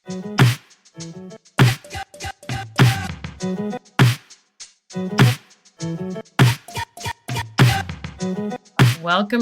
Welcome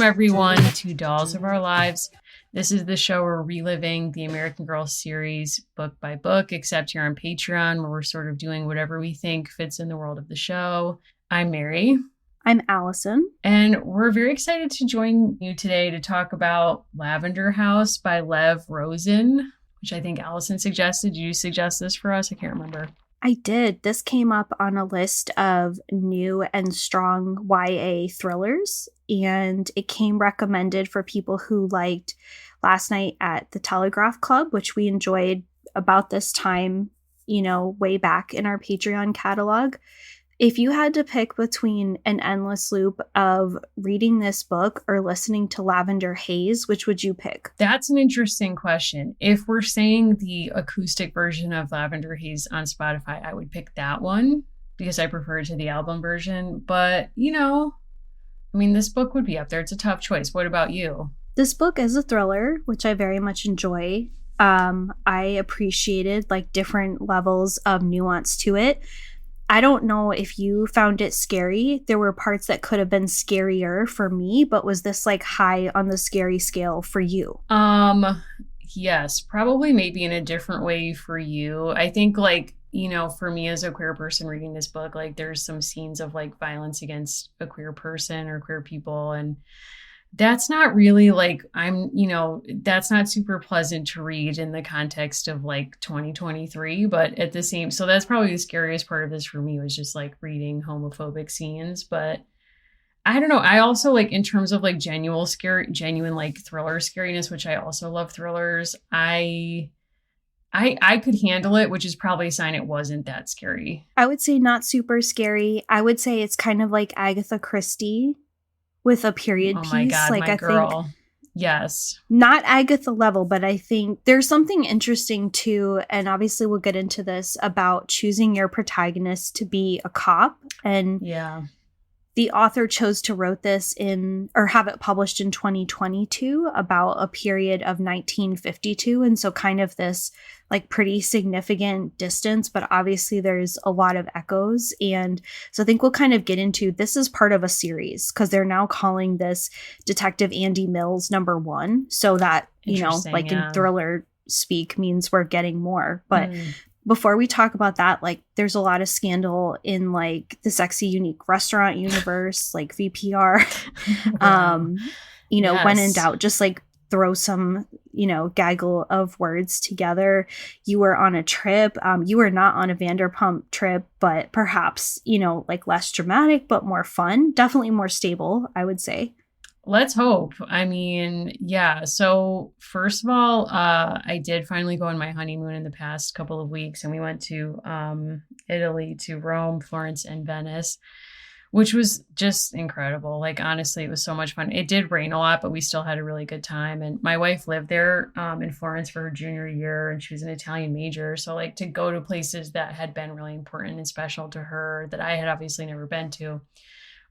everyone to Dolls of Our Lives. This is the show where we're reliving the American Girl series book by book, except here on Patreon, where we're sort of doing whatever we think fits in the world of the show. I'm Mary. I'm Allison. And we're very excited to join you today to talk about Lavender House by Rosen, which I think Allison suggested. Did you suggest this for us? I can't remember. I did. This came up on a list of new and strong YA thrillers, and it came recommended for people who liked Last Night at the Telegraph Club, which we enjoyed about this time, way back in our Patreon catalog. If you had to pick between an endless loop of reading this book or listening to Lavender Haze, which would you pick? That's an interesting question. If we're saying the acoustic version of Lavender Haze on Spotify, I would pick that one because I prefer it to the album version. But, this book would be up there. It's a tough choice. What about you? This book is a thriller, which I very much enjoy. I appreciated different levels of nuance to it. I don't know if you found it scary. There were parts that could have been scarier for me, but was this high on the scary scale for you? Yes, probably maybe in a different way for you. I think for me as a queer person reading this book, there's some scenes of violence against a queer person or queer people, and that's not really that's not super pleasant to read in the context of 2023, but at the same, so that's probably the scariest part of this for me was just reading homophobic scenes. But I don't know. I also in terms of genuine thriller scariness, which I also love thrillers. I could handle it, which is probably a sign it wasn't that scary. I would say not super scary. I would say it's kind of like Agatha Christie with a period piece. Oh my God, my girl. Yes. Not Agatha level, but I think there's something interesting too, and obviously we'll get into this, about choosing your protagonist to be a cop. And yeah, the author chose to write this have it published in 2022 about a period of 1952. And so kind of this pretty significant distance, but obviously there's a lot of echoes. And so I think we'll kind of get into, this is part of a series because they're now calling this Detective Andy Mills #1. So that, in thriller speak means we're getting more. But before we talk about that, there's a lot of scandal in the Sexy Unique Restaurant universe, VPR. Yes. When in doubt, just throw some, gaggle of words together. You were on a trip. You were not on a Vanderpump trip, but perhaps, less dramatic, but more fun. Definitely more stable, I would say. Let's hope. Yeah. So first of all, I did finally go on my honeymoon in the past couple of weeks, and we went to Italy, to Rome, Florence, and Venice, which was just incredible. Honestly, it was so much fun. It did rain a lot, but we still had a really good time. And my wife lived there in Florence for her junior year, and she was an Italian major. So to go to places that had been really important and special to her that I had obviously never been to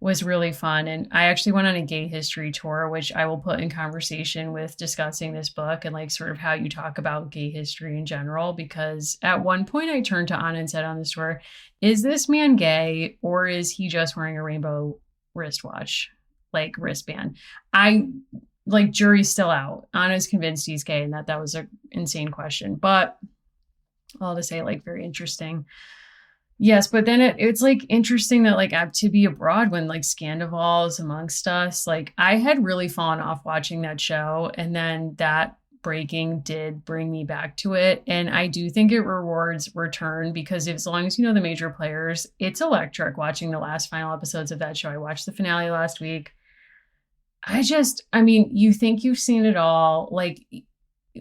was really fun. And I actually went on a gay history tour, which I will put in conversation with discussing this book and sort of how you talk about gay history in general. Because at one point I turned to Anna and said on this tour, is this man gay or is he just wearing a rainbow wristwatch, wristband? Jury's still out. Anna's convinced he's gay, and that was an insane question. But all to say, very interesting. Yes, but then it's interesting that to be abroad when Scandival's amongst us. I had really fallen off watching that show, and then that breaking did bring me back to it. And I do think it rewards return because as long as you know the major players, it's electric watching the last final episodes of that show. I watched the finale last week. You think you've seen it all.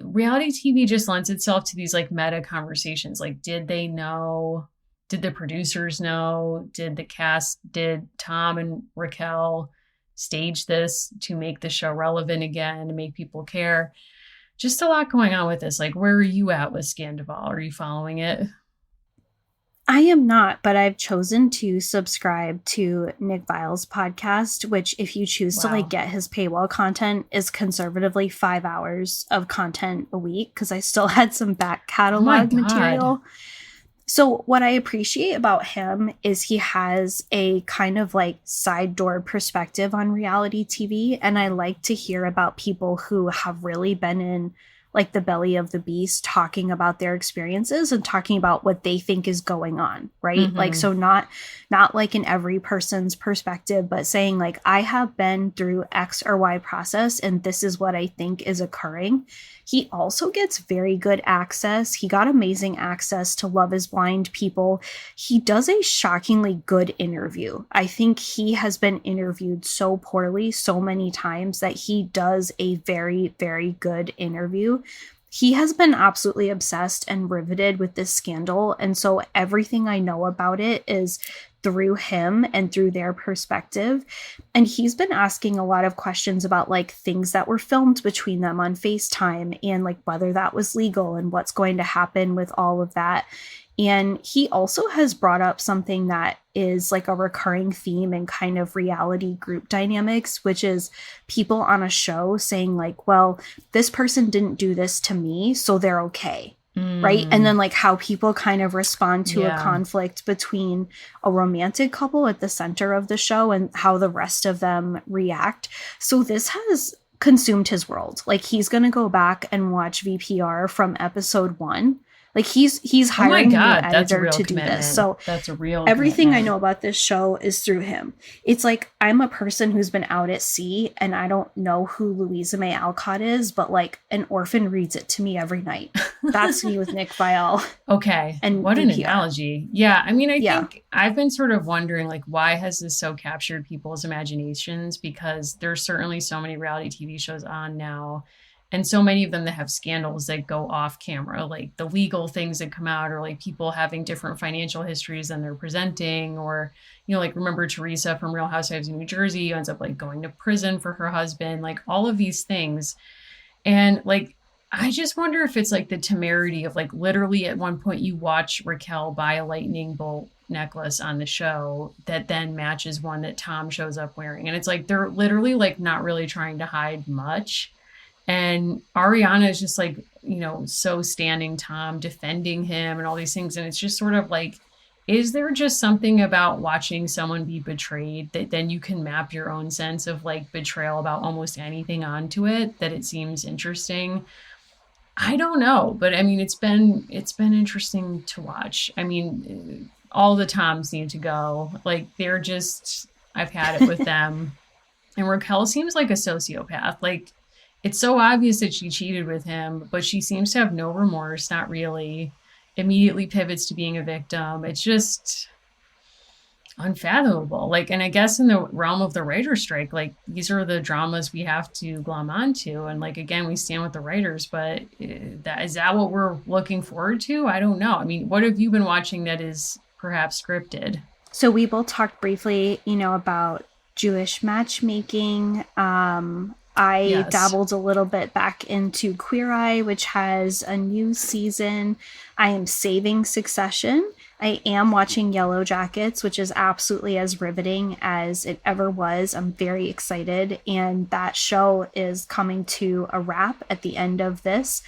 Reality TV just lends itself to these meta conversations. Did they know? Did the producers know? Did the cast, did Tom and Raquel stage this to make the show relevant again, to make people care? Just a lot going on with this. Where are you at with Scandival? Are you following it? I am not, but I've chosen to subscribe to Nick Vile's podcast, which, if you choose to like Wow. get his paywall content, is conservatively 5 hours of content a week because I still had some back Oh my catalog God. material. So, what I appreciate about him is he has a kind of like side door perspective on reality TV. And I like to hear about people who have really been in like the belly of the beast talking about their experiences and talking about what they think is going on, right? Like, Hmm. so not like in every person's perspective, but saying like I have been through X or Y process and this is what I think is occurring. He also gets very good access. He got amazing access to Love is Blind people. He does a shockingly good interview. I think he has been interviewed so poorly so many times that he does a very, very good interview. He has been absolutely obsessed and riveted with this scandal. And so everything I know about it is through him and through their perspective. And he's been asking a lot of questions about like things that were filmed between them on FaceTime and like whether that was legal and what's going to happen with all of that. And he also has brought up something that is like a recurring theme in kind of reality group dynamics, which is people on a show saying, like, well, this person didn't do this to me, so they're okay. Right. And Mm, then, like, how people kind of respond to a yeah. conflict between a romantic couple at the center of the show and how the rest of them react. So, this has consumed his world. Like, he's going to go back and watch VPR from episode 1. Like he's Oh my hiring a new God. That's a editor real to do this. commitment. So That's a real everything I commitment. know about this show is through him. It's like I'm a person who's been out at sea and I don't know who Louisa May Alcott is, but like an orphan reads it to me every night. That's me with Nick Vial Okay, and what an VPR. analogy. Yeah, I mean, I Yeah. think I've been sort of wondering, like, why has this so captured people's imaginations? Because there's certainly so many reality TV shows on now, and so many of them that have scandals that go off camera, like the legal things that come out, or like people having different financial histories than they're presenting, or, like remember Teresa from Real Housewives of New Jersey, who ends up like going to prison for her husband, like all of these things. And like, I just wonder if it's like the temerity of like literally at one point you watch Raquel buy a lightning bolt necklace on the show that then matches one that Tom shows up wearing. And it's like they're literally like not really trying to hide much. And Ariana is just like, so standing Tom, defending him and all these things. And it's just sort of like, is there just something about watching someone be betrayed that then you can map your own sense of like betrayal about almost anything onto it that it seems interesting? I don't know, but I mean it's been interesting to watch. I mean, all the Toms need to go. Like they're just I've had it with them. And Raquel seems like a sociopath. Like it's so obvious that she cheated with him, but she seems to have no remorse, not really. Immediately pivots to being a victim. It's just unfathomable. Like, and I guess in the realm of the writer's strike, like these are the dramas we have to glom onto. And like again, we stand with the writers, but that what we're looking forward to? I don't know. I mean, what have you been watching that is perhaps scripted? So we both talked briefly, about Jewish matchmaking. I Yes. dabbled a little bit back into Queer Eye, which has a new season. I am saving Succession. I am watching Yellow Jackets, which is absolutely as riveting as it ever was. I'm very excited. And that show is coming to a wrap at the end of this.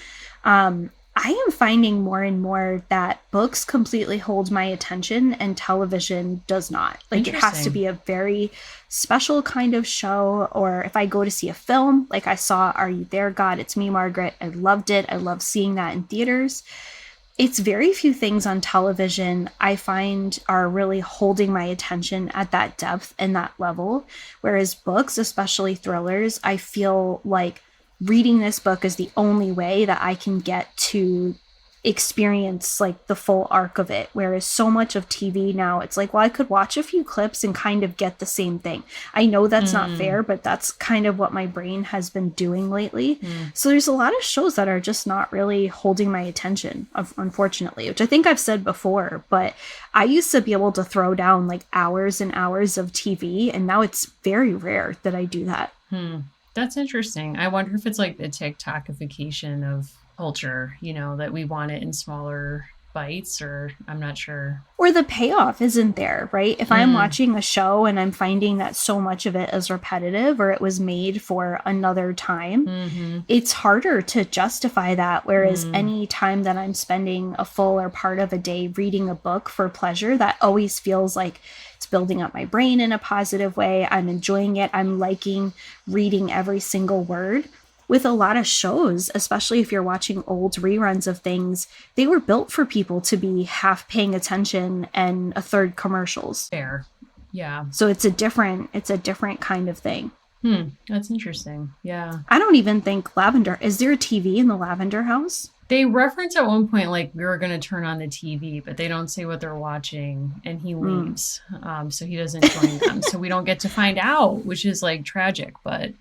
I am finding more and more that books completely hold my attention and television does not. Like it has to Interesting. be a very special kind of show, or if I go to see a film, like I saw Are You There, God? It's Me, Margaret. I loved it. I love seeing that in theaters. It's very few things on television I find are really holding my attention at that depth and that level. Whereas books, especially thrillers, I feel like reading this book is the only way that I can get to experience like the full arc of it. Whereas so much of TV now, it's like, well, I could watch a few clips and kind of get the same thing. I know that's not Mm, fair, but that's kind of what my brain has been doing lately. mm. So there's a lot of shows that are just not really holding my attention, unfortunately, which I think I've said before, but I used to be able to throw down like hours and hours of TV, and now it's very rare that I do that. Hmm. That's interesting. I wonder if it's like the TikTokification of culture, that we want it in smaller bites, or I'm not sure. Or the payoff isn't there, right? If I'm watching a show and I'm finding that so much of it is repetitive or it was made for another time, it's harder to justify that. Whereas any time that I'm spending a full or part of a day reading a book for pleasure, that always feels like it's building up my brain in a positive way. I'm enjoying it. I'm liking reading every single word. With a lot of shows, especially if you're watching old reruns of things, they were built for people to be half paying attention and a third commercials. Fair. Yeah. So it's a different kind of thing. That's interesting. Yeah. I don't even think is there a TV in the Lavender House? They reference at one point, like, we were going to turn on the TV, but they don't say what they're watching, and he leaves. So he doesn't join them. So we don't get to find out, which is like tragic, but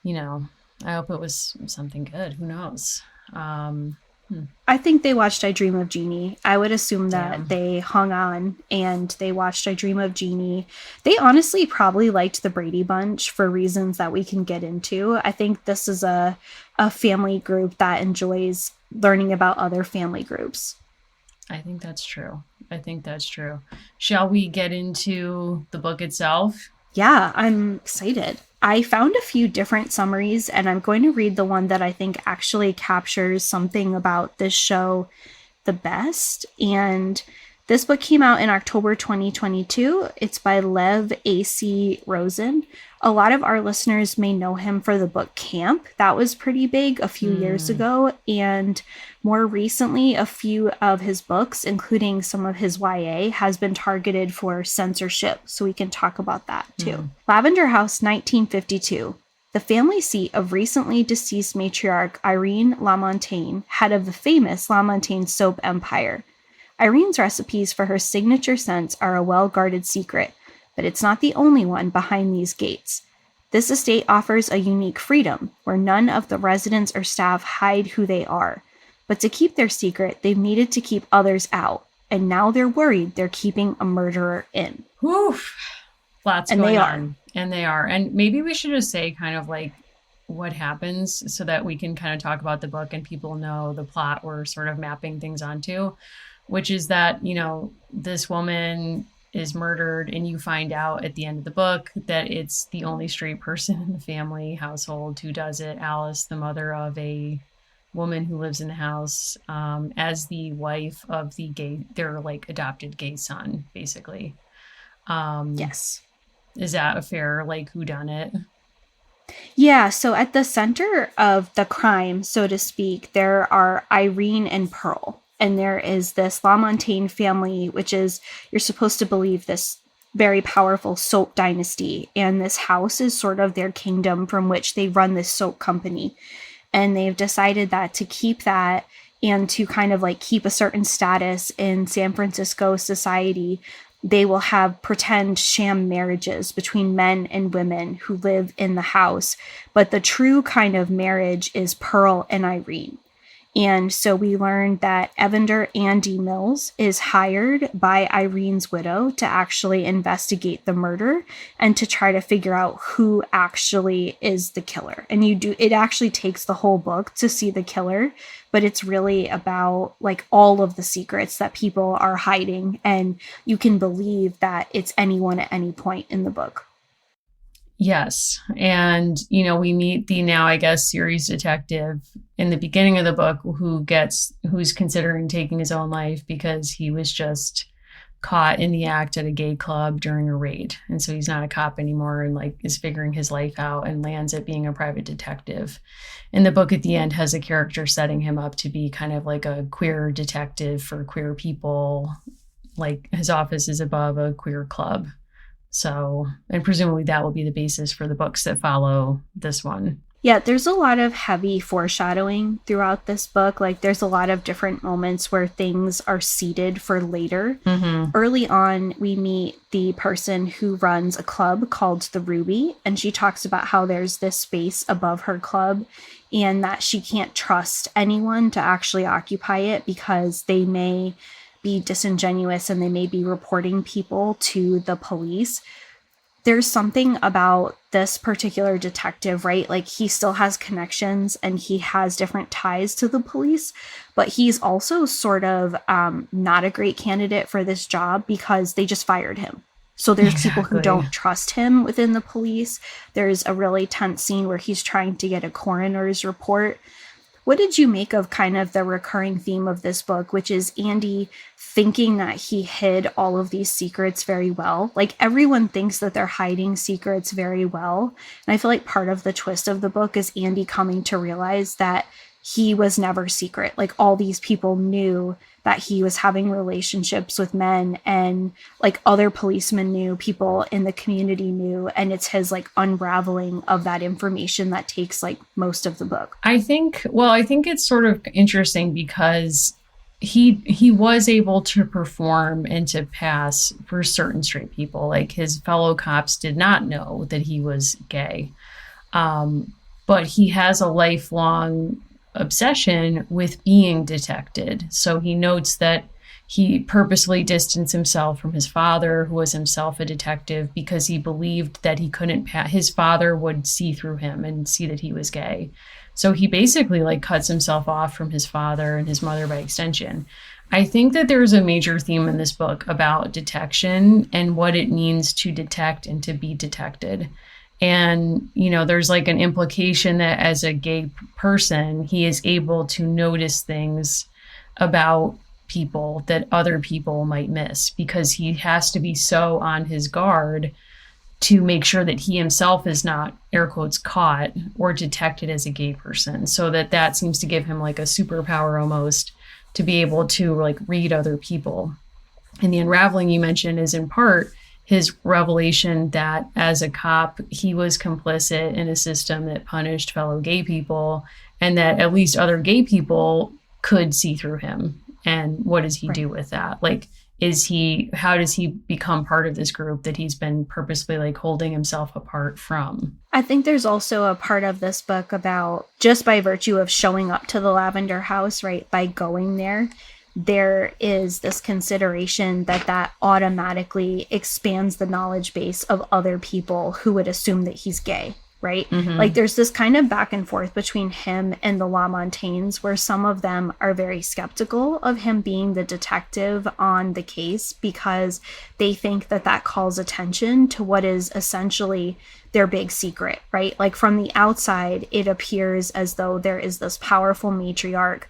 you know, I hope it was something good. Who knows? I think they watched I Dream of Jeannie. I would assume that they hung on and they watched I Dream of Jeannie. They honestly probably liked the Brady Bunch for reasons that we can get into. I think this is a family group that enjoys learning about other family groups. I think that's true. Shall we get into the book itself? Yeah, I'm excited. I found a few different summaries, and I'm going to read the one that I think actually captures something about this show the best. And this book came out in October 2022. It's by Lev A.C. Rosen. A lot of our listeners may know him for the book Camp. That was pretty big a few years ago. And more recently, a few of his books, including some of his YA, has been targeted for censorship. So we can talk about that too. Lavender House, 1952. The family seat of recently deceased matriarch Irene Lamontagne, head of the famous Lamontagne soap empire. Irene's recipes for her signature scents are a well-guarded secret, but it's not the only one behind these gates. This estate offers a unique freedom, where none of the residents or staff hide who they are. But to keep their secret, they've needed to keep others out, and now they're worried they're keeping a murderer in. Oof. Lots going on. And they are. And maybe we should just say kind of like what happens so that we can kind of talk about the book and people know the plot we're sort of mapping things onto, which is that, you know, this woman is murdered and you find out at the end of the book that it's the only straight person in the family household who does it. Alice, the mother of a woman who lives in the house, as the wife of their like adopted gay son, basically. Yes. Is that a fair, like, whodunit? Yeah, so at the center of the crime, so to speak, there are Irene and Pearl. And there is this Lamontagne family, which is, you're supposed to believe, this very powerful soap dynasty. And this house is sort of their kingdom from which they run this soap company. And they've decided that to keep that and to kind of like keep a certain status in San Francisco society, they will have pretend sham marriages between men and women who live in the house. But the true kind of marriage is Pearl and Irene. And so we learned that Evander Andy Mills is hired by Irene's widow to actually investigate the murder and to try to figure out who actually is the killer. And it actually takes the whole book to see the killer, but it's really about like all of the secrets that people are hiding. And you can believe that it's anyone at any point in the book. Yes. And, you know, we meet the now, I guess, series detective in the beginning of the book who's considering taking his own life because he was just caught in the act at a gay club during a raid. And so he's not a cop anymore and like is figuring his life out and lands at being a private detective. And the book at the end has a character setting him up to be kind of like a queer detective for queer people. Like his office is above a queer club. So, and presumably that will be the basis for the books that follow this one. Yeah, there's a lot of heavy foreshadowing throughout this book. Like there's a lot of different moments where things are seeded for later. Mm-hmm. Early on, we meet the person who runs a club called the Ruby, and she talks about how there's this space above her club and that she can't trust anyone to actually occupy it because they may be disingenuous and they may be reporting people to the police. there's something about this particular detective, right? Like he still has connections and he has different ties to the police, but he's also sort of not a great candidate for this job because they just fired him. So there's people who Exactly. don't trust him within the police. There's a really tense scene where he's trying to get a coroner's report. What did you make of kind of the recurring theme of this book, which is Andy thinking that he hid all of these secrets very well? Like everyone thinks that they're hiding secrets very well. And I feel like part of the twist of the book is Andy coming to realize that he was never secret. Like all these people knew that he was having relationships with men, and like other policemen knew, people in the community knew, and it's his like unraveling of that information that takes like most of the book. I think it's sort of interesting because he was able to perform and to pass for certain straight people. Like his fellow cops did not know that he was gay. But he has a lifelong obsession with being detected. So he notes that he purposely distanced himself from his father, who was himself a detective, because he believed that he couldn't his father would see through him and see that he was gay. So he basically like cuts himself off from his father and his mother by extension. I think that there's a major theme in this book about detection and what it means to detect and to be detected. And, you know, there's like an implication that as a gay person, he is able to notice things about people that other people might miss, because he has to be so on his guard to make sure that he himself is not, air quotes, caught or detected as a gay person. So that seems to give him like a superpower almost, to be able to like read other people. And the unraveling you mentioned is in part his revelation that as a cop, he was complicit in a system that punished fellow gay people, and that at least other gay people could see through him. And what does he do with that? Like, how does he become part of this group that he's been purposely like holding himself apart from? I think there's also a part of this book about just by virtue of showing up to the Lavender House, right? By going there is this consideration that automatically expands the knowledge base of other people who would assume that he's gay, right? Mm-hmm. Like there's this kind of back and forth between him and the Lamontaines, where some of them are very skeptical of him being the detective on the case because they think that calls attention to what is essentially their big secret, right? Like from the outside, it appears as though there is this powerful matriarch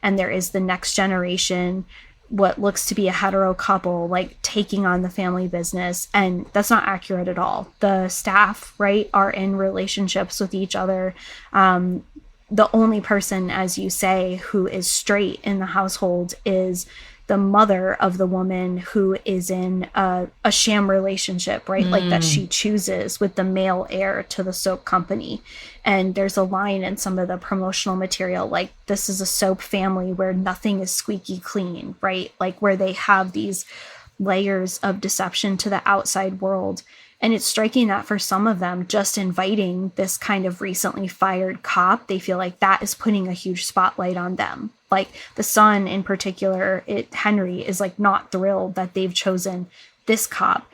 and there is the next generation, what looks to be a hetero couple, like taking on the family business. And that's not accurate at all. The staff, right, are in relationships with each other. The only person, as you say, who is straight in the household is the mother of the woman who is in a sham relationship, right? Like that she chooses with the male heir to the soap company. And there's a line in some of the promotional material, like, this is a soap family where nothing is squeaky clean, right? Like where they have these layers of deception to the outside world. And it's striking that for some of them, just inviting this kind of recently fired cop, they feel like that is putting a huge spotlight on them. Like the son in particular, Henry, is like not thrilled that they've chosen this cop.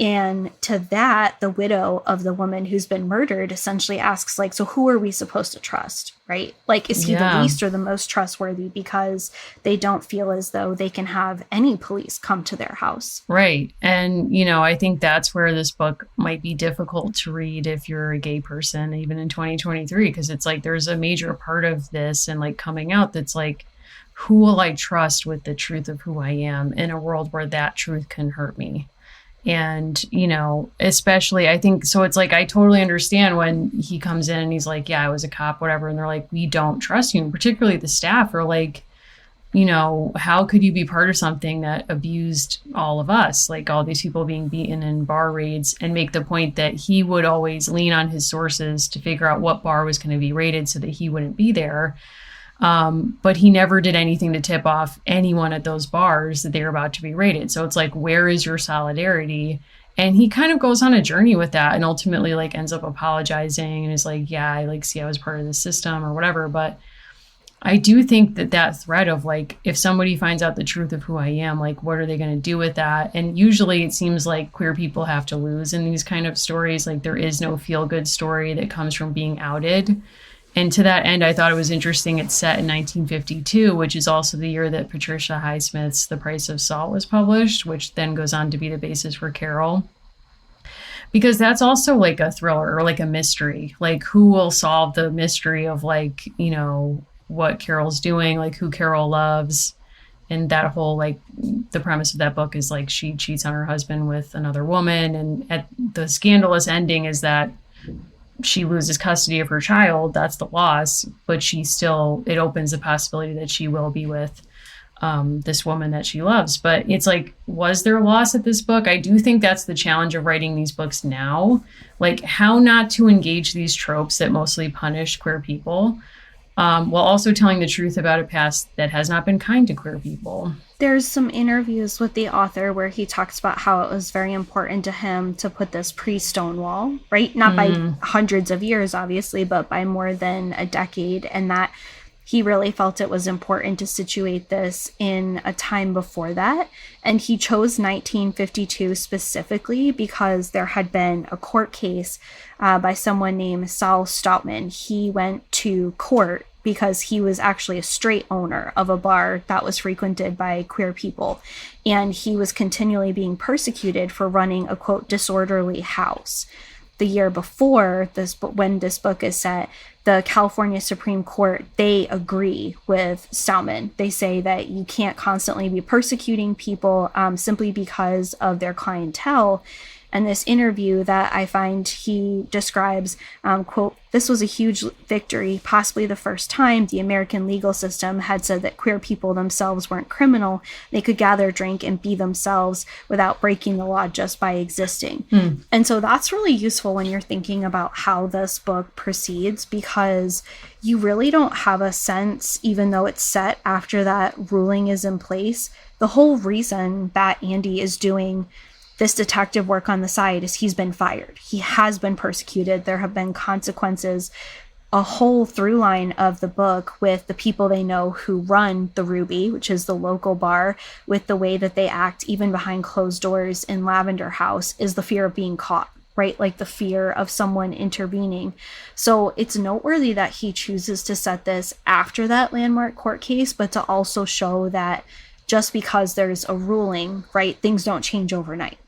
And to that, the widow of the woman who's been murdered essentially asks, like, so who are we supposed to trust, right? Like, is he the least or the most trustworthy, because they don't feel as though they can have any police come to their house. Right. And, you know, I think that's where this book might be difficult to read if you're a gay person, even in 2023, because it's like there's a major part of this and like coming out that's like, who will I trust with the truth of who I am in a world where that truth can hurt me? And, you know, especially, I think, so it's like, I totally understand when he comes in and he's like, yeah, I was a cop, whatever. And they're like, we don't trust you. And particularly the staff are like, you know, how could you be part of something that abused all of us? Like all these people being beaten in bar raids, and make the point that he would always lean on his sources to figure out what bar was going to be raided so that he wouldn't be there. But he never did anything to tip off anyone at those bars that they were about to be raided. So it's like, where is your solidarity? And he kind of goes on a journey with that and ultimately like ends up apologizing and is like, yeah, I like see I was part of the system or whatever. But I do think that threat of like, if somebody finds out the truth of who I am, like, what are they going to do with that? And usually it seems like queer people have to lose in these kind of stories. Like, there is no feel good story that comes from being outed. And to that end, I thought it was interesting. It's set in 1952, which is also the year that Patricia Highsmith's The Price of Salt was published, which then goes on to be the basis for Carol. Because that's also like a thriller or like a mystery. Like, who will solve the mystery of, like, you know, what Carol's doing, like who Carol loves. And that whole, like, the premise of that book is like she cheats on her husband with another woman. And at the scandalous ending is that she loses custody of her child. That's the loss. But she still, it opens the possibility that she will be with this woman that she loves. But it's like, was there a loss at this book? I do think that's the challenge of writing these books now. Like, how not to engage these tropes that mostly punish queer people, while also telling the truth about a past that has not been kind to queer people. There's some interviews with the author where he talks about how it was very important to him to put this pre-Stonewall, right? Not by hundreds of years, obviously, but by more than a decade. And that he really felt it was important to situate this in a time before that. And he chose 1952 specifically because there had been a court case by someone named Saul Stoutman. He went to court because he was actually a straight owner of a bar that was frequented by queer people. And he was continually being persecuted for running a, quote, disorderly house. The year before this, when this book is set, the California Supreme Court, they agree with Stoutman. They say that you can't constantly be persecuting people simply because of their clientele. And this interview that I find he describes, quote, "This was a huge victory, possibly the first time the American legal system had said that queer people themselves weren't criminal. They could gather, drink, and be themselves without breaking the law just by existing." And so that's really useful when you're thinking about how this book proceeds, because you really don't have a sense, even though it's set after that ruling is in place. The whole reason that Andy is doing this detective work on the side is he's been fired. He has been persecuted. There have been consequences. A whole through line of the book with the people they know who run the Ruby, which is the local bar, with the way that they act even behind closed doors in Lavender House, is the fear of being caught, right? Like the fear of someone intervening. So it's noteworthy that he chooses to set this after that landmark court case, but to also show that just because there's a ruling, right, things don't change overnight.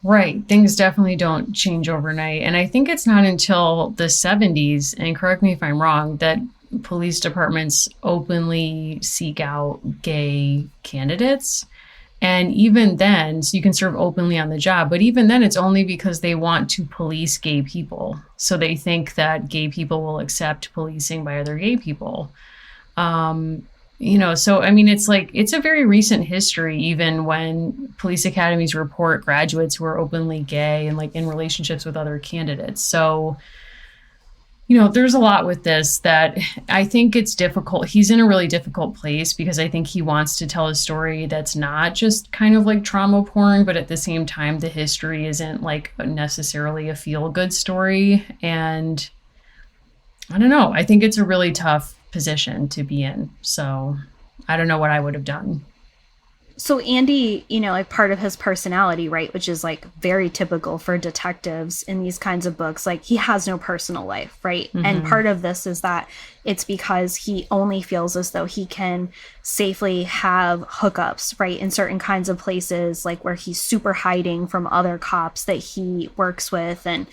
Right. Things definitely don't change overnight. And I think it's not until the 70s, and correct me if I'm wrong, that police departments openly seek out gay candidates. And even then, so you can serve openly on the job, but even then it's only because they want to police gay people. So they think that gay people will accept policing by other gay people. So, I mean, it's like, it's a very recent history, even when police academies report graduates who are openly gay and like in relationships with other candidates. So, there's a lot with this that I think it's difficult. He's in a really difficult place because I think he wants to tell a story that's not just kind of like trauma porn, but at the same time, the history isn't like necessarily a feel-good story. And I don't know. I think it's a really tough position to be in. So I don't know what I would have done. So Andy, like part of his personality, right, which is like very typical for detectives in these kinds of books, like he has no personal life, right? And part of this is that it's because he only feels as though he can safely have hookups, right, in certain kinds of places, like where he's super hiding from other cops that he works with, and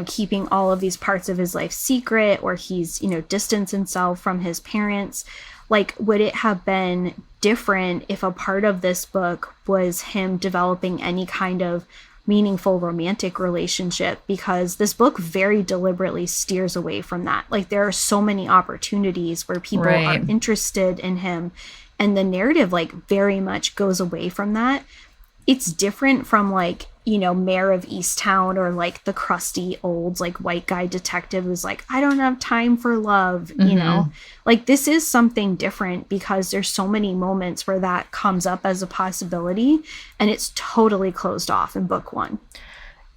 keeping all of these parts of his life secret, or he's, distanced himself from his parents. Like, would it have been different if a part of this book was him developing any kind of meaningful romantic relationship? Because this book very deliberately steers away from that. Like, there are so many opportunities where people are interested in him, and the narrative, like, very much goes away from that. It's different from, like, Mayor of Easttown, or like the crusty old like white guy detective who's like, I don't have time for love, like this is something different because there's so many moments where that comes up as a possibility, and it's totally closed off in book one.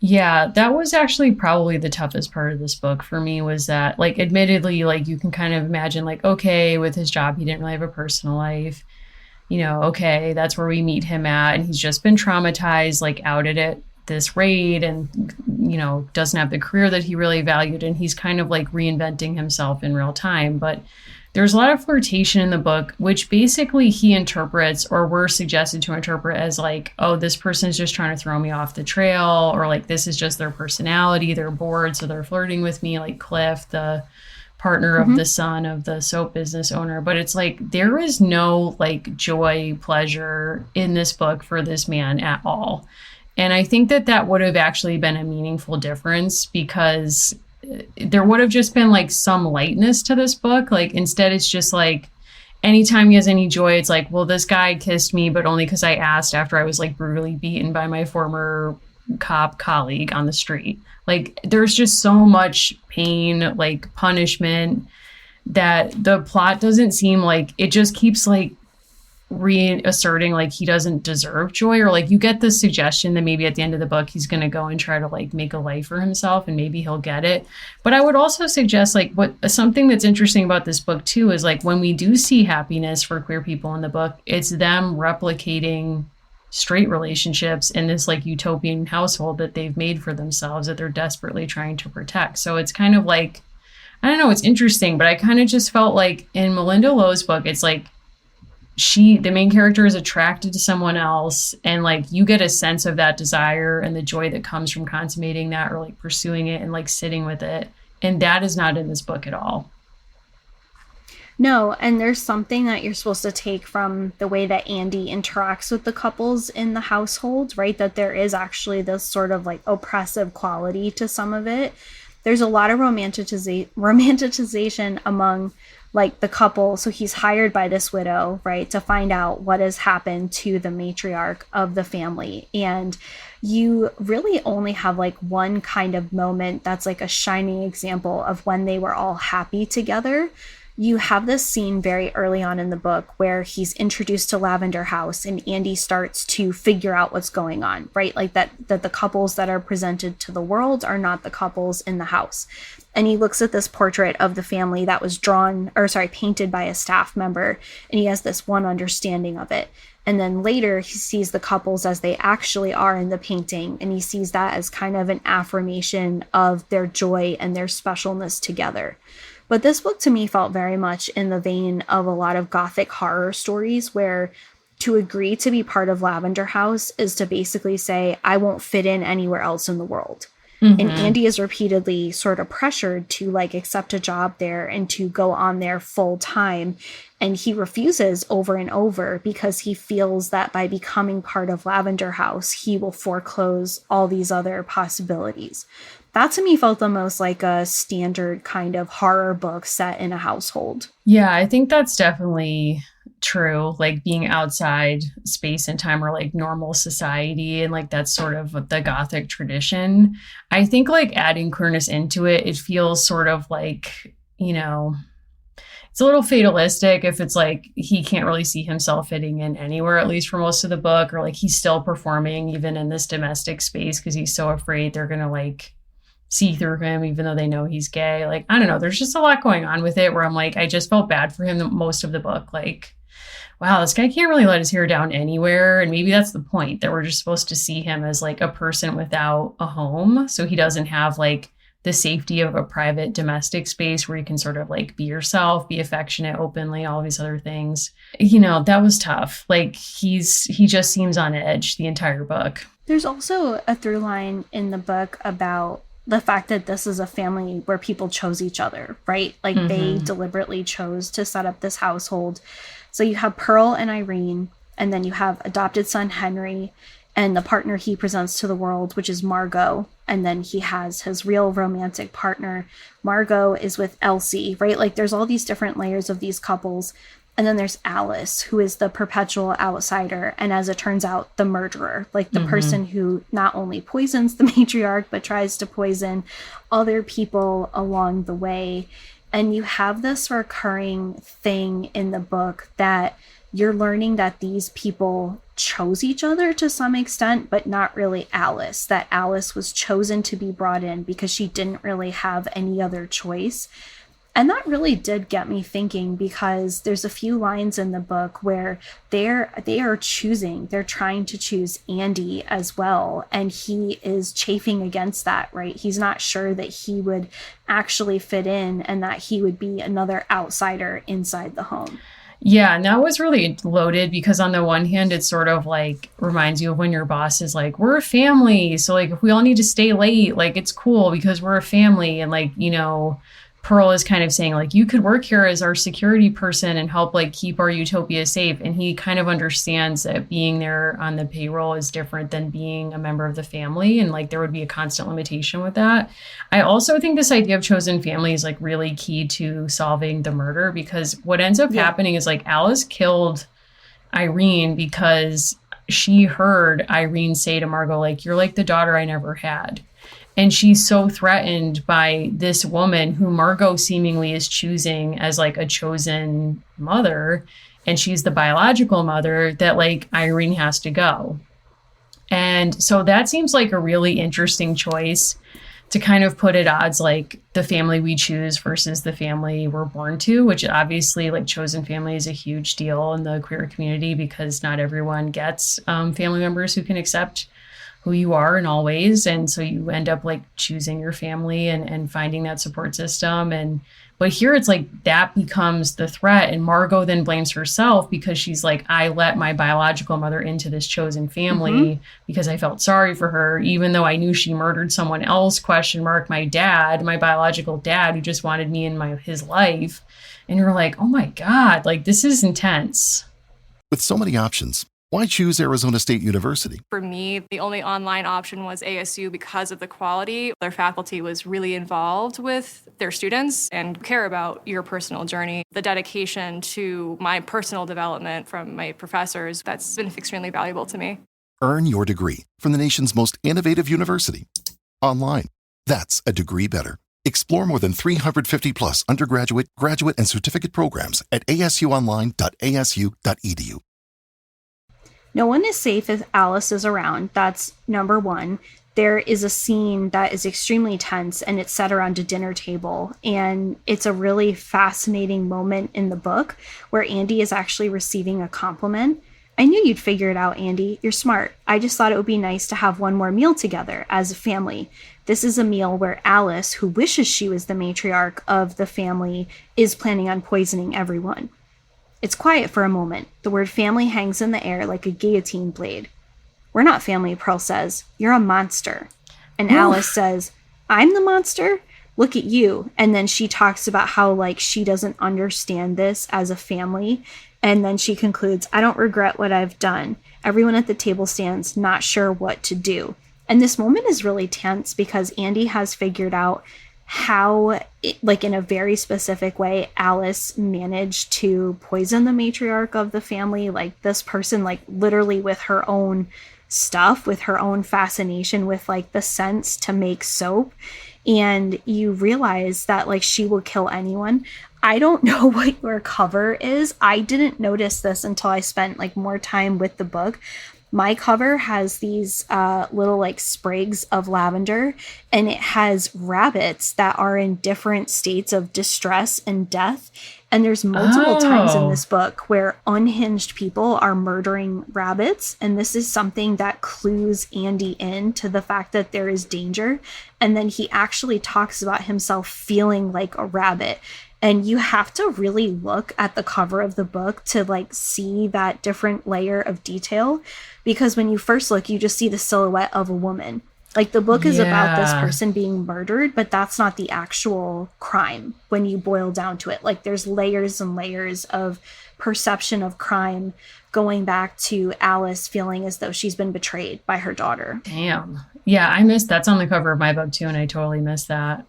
Yeah, that was actually probably the toughest part of this book for me was that, like, admittedly, like, you can kind of imagine, like, okay, with his job, he didn't really have a personal life. Okay, that's where we meet him at. And he's just been traumatized, like, outed at this raid and, doesn't have the career that he really valued. And he's kind of like reinventing himself in real time. But there's a lot of flirtation in the book, which basically he interprets or we're suggested to interpret as like, oh, this person is just trying to throw me off the trail, or like this is just their personality. They're bored, so they're flirting with me, like Cliff, the partner of the son of the soap business owner. But it's like there is no like joy, pleasure in this book for this man at all. And I think that that would have actually been a meaningful difference because there would have just been like some lightness to this book. Like instead it's just like anytime he has any joy, it's like, well, this guy kissed me, but only because I asked after I was like brutally beaten by my former cop colleague on the street. Like there's just so much pain, like punishment, that the plot doesn't seem like it just keeps like reasserting like he doesn't deserve joy, or like you get the suggestion that maybe at the end of the book he's going to go and try to like make a life for himself and maybe he'll get it. But I would also suggest like what something that's interesting about this book too is like when we do see happiness for queer people in the book, it's them replicating straight relationships in this like utopian household that they've made for themselves that they're desperately trying to protect. So it's kind of like, I don't know, it's interesting, but I kind of just felt like in Melinda Lowe's book, it's like the main character is attracted to someone else, and like you get a sense of that desire and the joy that comes from consummating that or like pursuing it and like sitting with it. And that is not in this book at all. No, and there's something that you're supposed to take from the way that Andy interacts with the couples in the household, right? That there is actually this sort of like oppressive quality to some of it. There's a lot of romanticization among like the couple. So he's hired by this widow, right, to find out what has happened to the matriarch of the family. And you really only have like one kind of moment that's like a shining example of when they were all happy together. You have this scene very early on in the book where he's introduced to Lavender House and Andy starts to figure out what's going on, right? Like that the couples that are presented to the world are not the couples in the house. And he looks at this portrait of the family that was painted by a staff member, and he has this one understanding of it. And then later he sees the couples as they actually are in the painting, and he sees that as kind of an affirmation of their joy and their specialness together. But this book to me felt very much in the vein of a lot of gothic horror stories where to agree to be part of Lavender House is to basically say, I won't fit in anywhere else in the world. Mm-hmm. And Andy is repeatedly sort of pressured to like accept a job there and to go on there full time. And he refuses over and over because he feels that by becoming part of Lavender House, he will foreclose all these other possibilities. That to me felt the most like a standard kind of horror book set in a household. Yeah, I think that's definitely true. Like being outside space and time or like normal society, and like that's sort of the gothic tradition. I think like adding queerness into it, it feels sort of like, it's a little fatalistic if it's like he can't really see himself fitting in anywhere, at least for most of the book, or like he's still performing even in this domestic space because he's so afraid they're gonna like see through him even though they know he's gay. Like, I don't know, there's just a lot going on with it where I'm like, I just felt bad for him most of the book. Like, wow, this guy can't really let his hair down anywhere. And maybe that's the point, that we're just supposed to see him as like a person without a home. So he doesn't have like the safety of a private domestic space where you can sort of like be yourself, be affectionate openly, all these other things. That was tough. Like he just seems on edge the entire book. There's also a through line in the book about the fact that this is a family where people chose each other, right? Like they deliberately chose to set up this household. So you have Pearl and Irene, and then you have adopted son Henry and the partner he presents to the world, which is Margot. And then he has his real romantic partner. Margot is with Elsie, right? Like there's all these different layers of these couples. And then there's Alice, who is the perpetual outsider. And as it turns out, the murderer, like the person who not only poisons the matriarch, but tries to poison other people along the way. And you have this recurring thing in the book that you're learning that these people chose each other to some extent, but not really Alice. That Alice was chosen to be brought in because she didn't really have any other choice. And that really did get me thinking, because there's a few lines in the book where they are choosing, they're trying to choose Andy as well. And he is chafing against that, right? He's not sure that he would actually fit in and that he would be another outsider inside the home. Yeah, and that was really loaded because on the one hand, it sort of like reminds you of when your boss is like, we're a family. So like if we all need to stay late, like it's cool because we're a family. And like, you know, Pearl is kind of saying like, you could work here as our security person and help like keep our utopia safe. And he kind of understands that being there on the payroll is different than being a member of the family. And like, there would be a constant limitation with that. I also think this idea of chosen family is like really key to solving the murder, because what ends up happening is like Alice killed Irene because she heard Irene say to Margot, like, you're like the daughter I never had. And she's so threatened by this woman who Margot seemingly is choosing as like a chosen mother, and she's the biological mother, that like Irene has to go. And so that seems like a really interesting choice to kind of put at odds like the family we choose versus the family we're born to, which obviously like chosen family is a huge deal in the queer community because not everyone gets family members who can accept who you are in all ways. And so you end up like choosing your family and finding that support system. But here it's like that becomes the threat. And Margot then blames herself because she's like, I let my biological mother into this chosen family because I felt sorry for her, even though I knew she murdered someone else, my dad, my biological dad, who just wanted me in his life. And you're like, oh my God, like this is intense. With so many options, why choose Arizona State University? For me, the only online option was ASU because of the quality. Their faculty was really involved with their students and care about your personal journey. The dedication to my personal development from my professors, that's been extremely valuable to me. Earn your degree from the nation's most innovative university. Online. That's a degree better. Explore more than 350 plus undergraduate, graduate, and certificate programs at asuonline.asu.edu. No one is safe if Alice is around. That's number one. There is a scene that is extremely tense, and it's set around a dinner table. And it's a really fascinating moment in the book where Andy is actually receiving a compliment. I knew you'd figure it out, Andy. You're smart. I just thought it would be nice to have one more meal together as a family. This is a meal where Alice, who wishes she was the matriarch of the family, is planning on poisoning everyone. It's quiet for a moment. The word family hangs in the air like a guillotine blade. We're not family, Pearl says. You're a monster. And Alice says, I'm the monster? Look at you. And then she talks about how like she doesn't understand this as a family. And then she concludes, I don't regret what I've done. Everyone at the table stands not sure what to do. And this moment is really tense because Andy has figured out how, like in a very specific way, Alice managed to poison the matriarch of the family. Like this person, like literally with her own stuff, with her own fascination with like the scents to make soap. And you realize that like she will kill anyone. I don't know what your cover is. I didn't notice this until I spent like more time with the book. My cover has these little like sprigs of lavender, and it has rabbits that are in different states of distress and death. And there's multiple times in this book where unhinged people are murdering rabbits. And this is something that clues Andy in to the fact that there is danger. And then he actually talks about himself feeling like a rabbit. And you have to really look at the cover of the book to like see that different layer of detail, because when you first look, you just see the silhouette of a woman. Like the book is about this person being murdered, but that's not the actual crime when you boil down to it. Like there's layers and layers of perception of crime going back to Alice feeling as though she's been betrayed by her daughter. Damn. Yeah, I missed that's on the cover of my book too, and I totally missed that.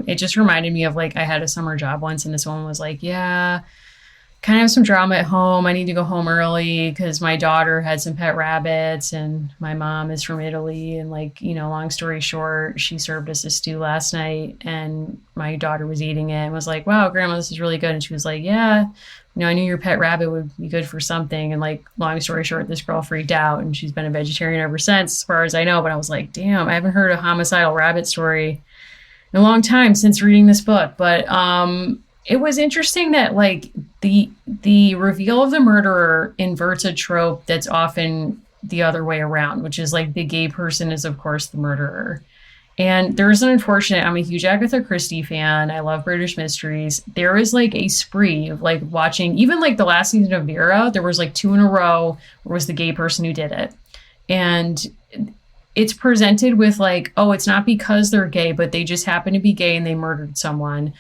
It just reminded me of like I had a summer job once, and this woman was like, "Yeah, kind of have some drama at home. I need to go home early because my daughter had some pet rabbits and my mom is from Italy. And like, long story short, she served us a stew last night and my daughter was eating it and was like, wow, Grandma, this is really good. And she was like, yeah, I knew your pet rabbit would be good for something. And like, long story short, this girl freaked out and she's been a vegetarian ever since, as far as I know. But I was like, damn, I haven't heard a homicidal rabbit story in a long time since reading this book. But it was interesting that like the reveal of the murderer inverts a trope that's often the other way around, which is like the gay person is of course the murderer. And there's an unfortunate, I'm a huge Agatha Christie fan. I love British mysteries. There is like a spree of like watching, even like the last season of Vera, there was like 2 in a row where it was the gay person who did it. And it's presented with like, oh, it's not because they're gay, but they just happen to be gay and they murdered someone.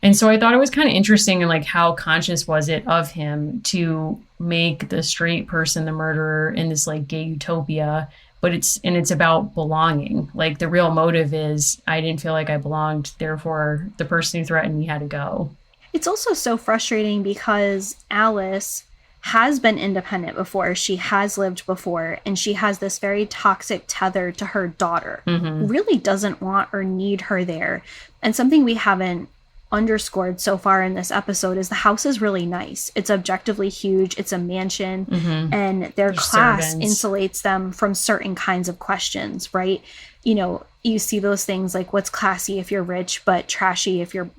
And so I thought it was kind of interesting and like how conscious was it of him to make the straight person the murderer in this like gay utopia, but it's about belonging. Like the real motive is I didn't feel like I belonged, therefore the person who threatened me had to go. It's also so frustrating because Alice has been independent before, she has lived before, and she has this very toxic tether to her daughter, who really doesn't want or need her there. And something we haven't underscored so far in this episode is the house is really nice. It's objectively huge. It's a mansion, and their class servants. insulates them from certain kinds of questions, right? You see those things like what's classy if you're rich, but trashy if you're,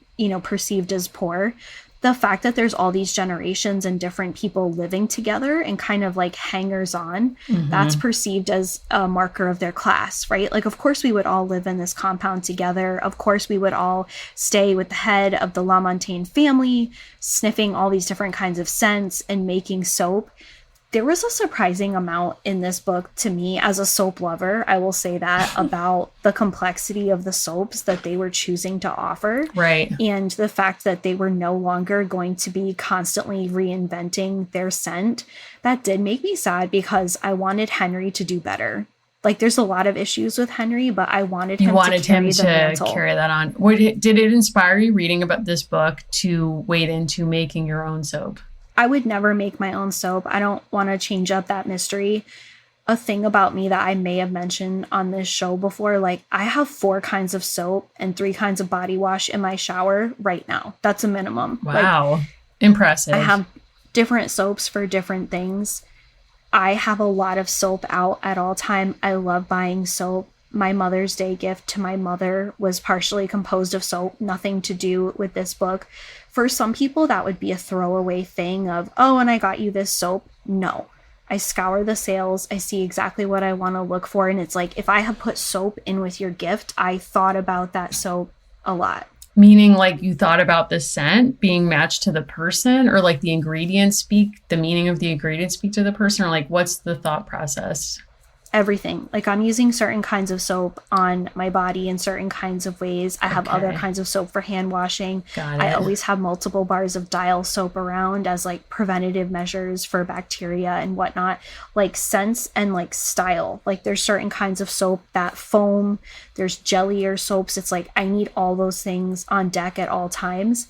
perceived as poor. The fact that there's all these generations and different people living together and kind of like hangers on, that's perceived as a marker of their class, right? Like, of course, we would all live in this compound together. Of course, we would all stay with the head of the Lamontagne family, sniffing all these different kinds of scents and making soap. There was a surprising amount in this book to me as a soap lover, I will say that, about the complexity of the soaps that they were choosing to offer. Right. And the fact that they were no longer going to be constantly reinventing their scent. That did make me sad because I wanted Henry to do better. Like, there's a lot of issues with Henry, but I wanted him to carry the mantle. Carry that on. Did it inspire you reading about this book to wade into making your own soap? I would never make my own soap. I don't want to change up that mystery. A thing about me that I may have mentioned on this show before, like I have 4 kinds of soap and 3 kinds of body wash in my shower right now. That's a minimum. Wow. Like, impressive. I have different soaps for different things. I have a lot of soap out at all time. I love buying soap. My Mother's Day gift to my mother was partially composed of soap, nothing to do with this book. For some people, that would be a throwaway thing of, oh, and I got you this soap. No, I scour the sales. I see exactly what I want to look for. And it's like, if I have put soap in with your gift, I thought about that soap a lot. Meaning like you thought about the scent being matched to the person, or like the meaning of the ingredients speak to the person, or like what's the thought process? Everything. Like I'm using certain kinds of soap on my body in certain kinds of ways. I have other kinds of soap for hand washing. Got it. I always have multiple bars of Dial soap around as like preventative measures for bacteria and whatnot. Like scents and like style. Like there's certain kinds of soap that foam. There's jellier soaps. It's like I need all those things on deck at all times.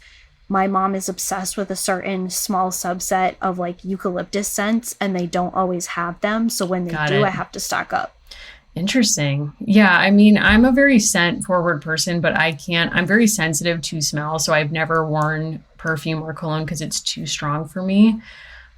My mom is obsessed with a certain small subset of like eucalyptus scents, and they don't always have them. So when they do, I have to stock up. Interesting. Yeah. I mean, I'm a very scent forward person, but I'm very sensitive to smell. So I've never worn perfume or cologne because it's too strong for me.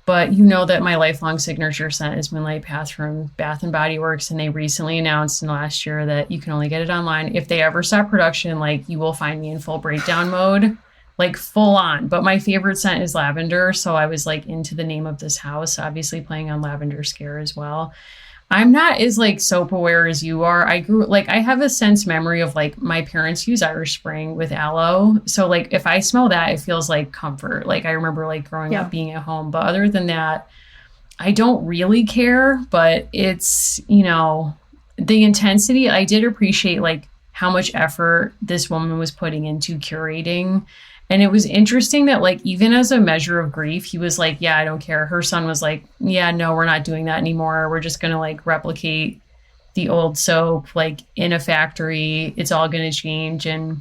But you know that my lifelong signature scent is Moonlight Path from Bath and Body Works. And they recently announced in the last year that you can only get it online. If they ever stop production, like you will find me in full breakdown mode. Like full on. But my favorite scent is lavender. So I was like into The Name of This House, obviously playing on Lavender Scare as well. I'm not as like soap aware as you are. I have a sense memory of like my parents use Irish Spring with aloe. So like if I smell that, it feels like comfort. Like I remember like growing up being at home. But other than that, I don't really care. But it's, the intensity. I did appreciate like how much effort this woman was putting into curating. And it was interesting that, like, even as a measure of grief, he was like, yeah, I don't care. Her son was like, yeah, no, we're not doing that anymore. We're just going to, like, replicate the old soap, like, in a factory. It's all going to change. And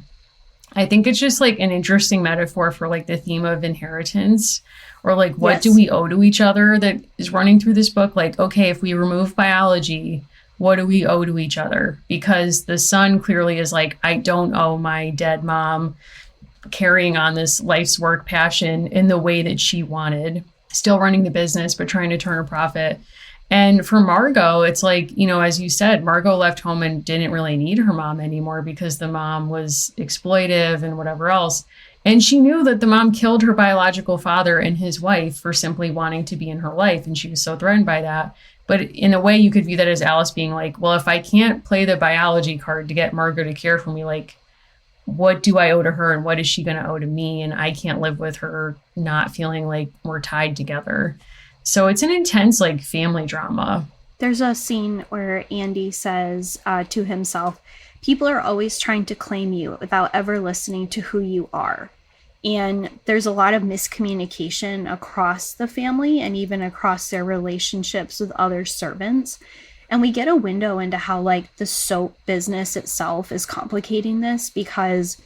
I think it's just like an interesting metaphor for like the theme of inheritance, or like what Yes. do we owe to each other, that is running through this book. Like, okay, if we remove biology, what do we owe to each other? Because the son clearly is like, I don't owe my dead mom carrying on this life's work passion in the way that she wanted, still running the business, but trying to turn a profit. And for Margot, it's like, you know, as you said, Margot left home and didn't really need her mom anymore because the mom was exploitive and whatever else. And she knew that the mom killed her biological father and his wife for simply wanting to be in her life. And she was so threatened by that. But in a way, you could view that as Alice being like, well, if I can't play the biology card to get Margot to care for me, like, what do I owe to her and what is she going to owe to me? And I can't live with her not feeling like we're tied together. So it's an intense like family drama. There's a scene where Andy says to himself, people are always trying to claim you without ever listening to who you are. And there's a lot of miscommunication across the family and even across their relationships with other servants. And we get a window into how like the soap business itself is complicating this, because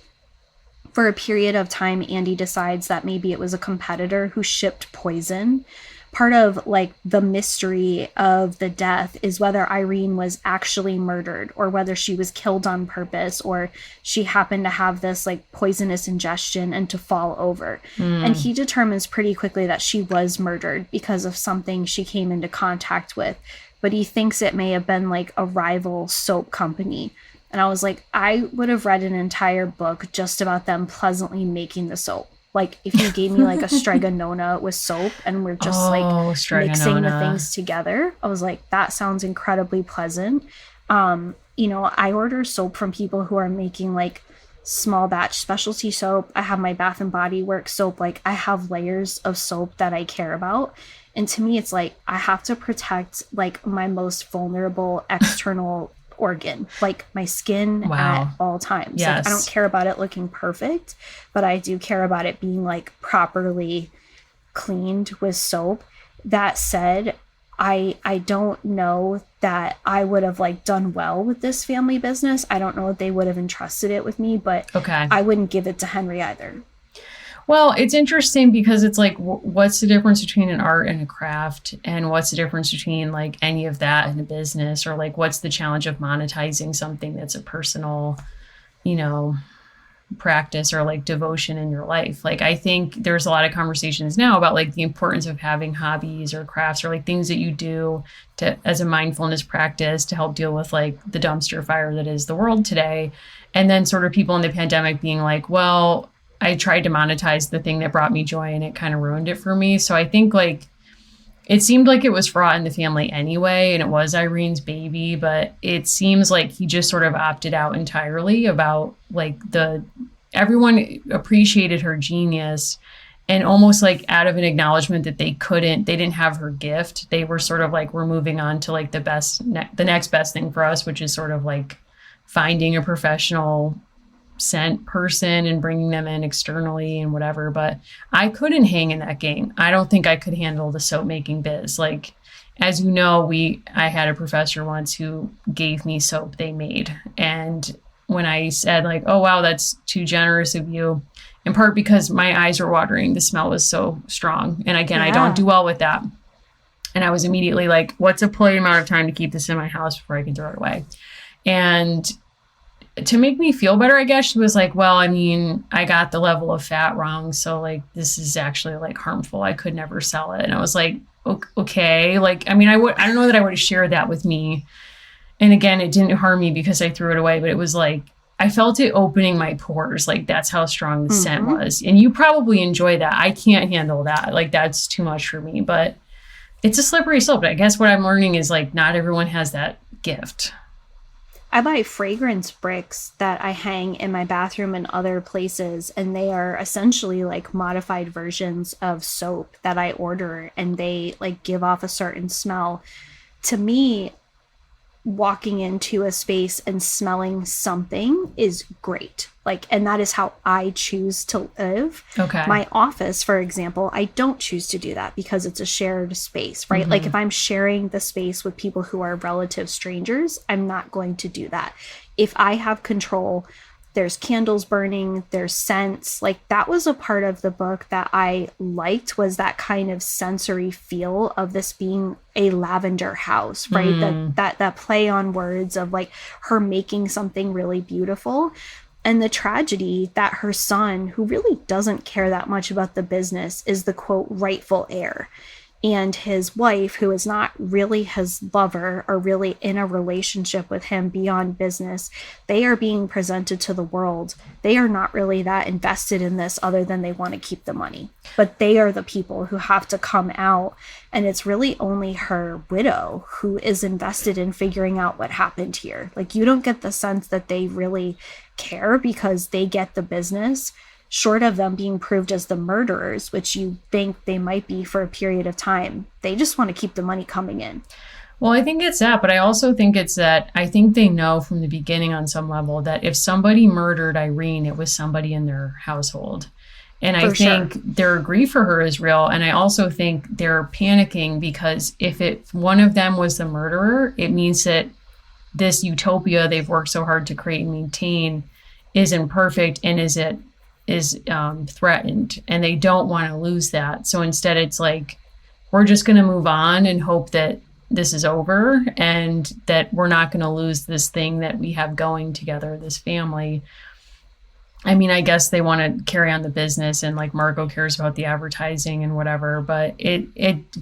for a period of time, Andy decides that maybe it was a competitor who shipped poison. Part of like the mystery of the death is whether Irene was actually murdered or whether she was killed on purpose or she happened to have this like poisonous ingestion and to fall over. And he determines pretty quickly that she was murdered because of something she came into contact with. But he thinks it may have been like a rival soap company. And I was like, I would have read an entire book just about them pleasantly making the soap. Like if you gave me like a stregonona with soap and we're just mixing the things together, I was like, that sounds incredibly pleasant. You know, I order soap from people who are making like small batch specialty soap. I have my Bath and Body Works soap. Like I have layers of soap that I care about. And to me, it's like, I have to protect like my most vulnerable external organ, like my skin at all times. Yes. Like, I don't care about it looking perfect, but I do care about it being like properly cleaned with soap. That said, I don't know that I would have like done well with this family business. I don't know if they would have entrusted it with me, but I wouldn't give it to Henry either. Well, it's interesting because it's like, what's the difference between an art and a craft? And what's the difference between like any of that and a business? Or like, what's the challenge of monetizing something that's a personal, you know, practice or like devotion in your life? Like, I think there's a lot of conversations now about like the importance of having hobbies or crafts or like things that you do to as a mindfulness practice to help deal with like the dumpster fire that is the world today. And then sort of people in the pandemic being like, well, I tried to monetize the thing that brought me joy and it kind of ruined it for me. So I think like it seemed like it was fraught in the family anyway, and it was Irene's baby, but it seems like he just sort of opted out entirely about like everyone appreciated her genius, and almost like out of an acknowledgement that they didn't have her gift, they were sort of like, we're moving on to like the next best thing for us, which is sort of like finding a professional scent person and bringing them in externally and whatever. But I couldn't hang in that game. I don't think I could handle the soap making biz. Like, as you know, I had a professor once who gave me soap they made. And when I said like, oh, wow, that's too generous of you, in part because my eyes were watering, the smell was so strong. And again, I don't do well with that. And I was immediately like, what's a polite amount of time to keep this in my house before I can throw it away? And to make me feel better, I guess she was like, well, I mean, I got the level of fat wrong. So like, this is actually like harmful. I could never sell it. And I was like, okay. Like, I mean, I don't know that I would have shared that with me. And again, it didn't harm me because I threw it away, but it was like, I felt it opening my pores. Like that's how strong the scent was. And you probably enjoy that. I can't handle that. Like that's too much for me, but it's a slippery slope. I guess what I'm learning is like, not everyone has that gift. I buy fragrance bricks that I hang in my bathroom and other places, and they are essentially like modified versions of soap that I order, and they like give off a certain smell. To me, walking into a space and smelling something is great. Like, and that is how I choose to live. Okay. My office, for example, I don't choose to do that because it's a shared space, right? Like if I'm sharing the space with people who are relative strangers, I'm not going to do that. If I have control there's candles burning, there's scents. Like that was a part of the book that I liked, was that kind of sensory feel of this being a lavender house, right? That play on words of like her making something really beautiful. And the tragedy that her son, who really doesn't care that much about the business, is the quote rightful heir. And his wife, who is not really his lover or really in a relationship with him beyond business, they are being presented to the world. They are not really that invested in this other than they want to keep the money. But they are the people who have to come out. And it's really only her widow who is invested in figuring out what happened here. Like, you don't get the sense that they really care because they get the business, short of them being proved as the murderers, which you think they might be for a period of time. They just want to keep the money coming in. Well, I think it's that, but I also think it's that I think they know from the beginning on some level that if somebody murdered Irene, it was somebody in their household. And I think their grief for her is real. And I also think they're panicking because if one of them was the murderer, it means that this utopia they've worked so hard to create and maintain isn't perfect and is threatened, and they don't want to lose that. So instead it's like, we're just going to move on and hope that this is over and that we're not going to lose this thing that we have going together, this family. I mean, I guess they want to carry on the business and like Margot cares about the advertising and whatever, but it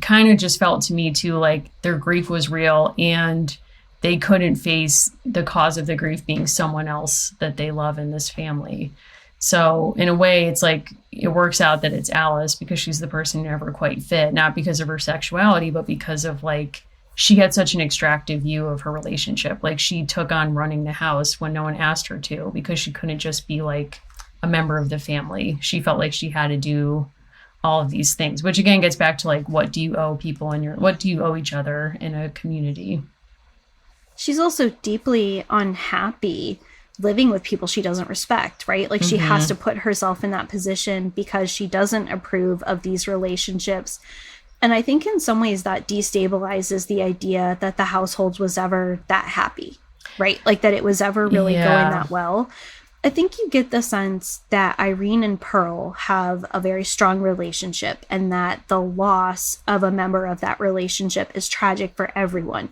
kind of just felt to me too like their grief was real and they couldn't face the cause of the grief being someone else that they love in this family. So in a way, it's like it works out that it's Alice because she's the person who never quite fit, not because of her sexuality, but because of like she had such an extractive view of her relationship. Like she took on running the house when no one asked her to because she couldn't just be like a member of the family. She felt like she had to do all of these things, which again gets back to like, what do you owe people what do you owe each other in a community? She's also deeply unhappy living with people she doesn't respect, right? Like she has to put herself in that position because she doesn't approve of these relationships. And I think in some ways that destabilizes the idea that the household was ever that happy, right? Like that it was ever really going that well. I think you get the sense that Irene and Pearl have a very strong relationship and that the loss of a member of that relationship is tragic for everyone.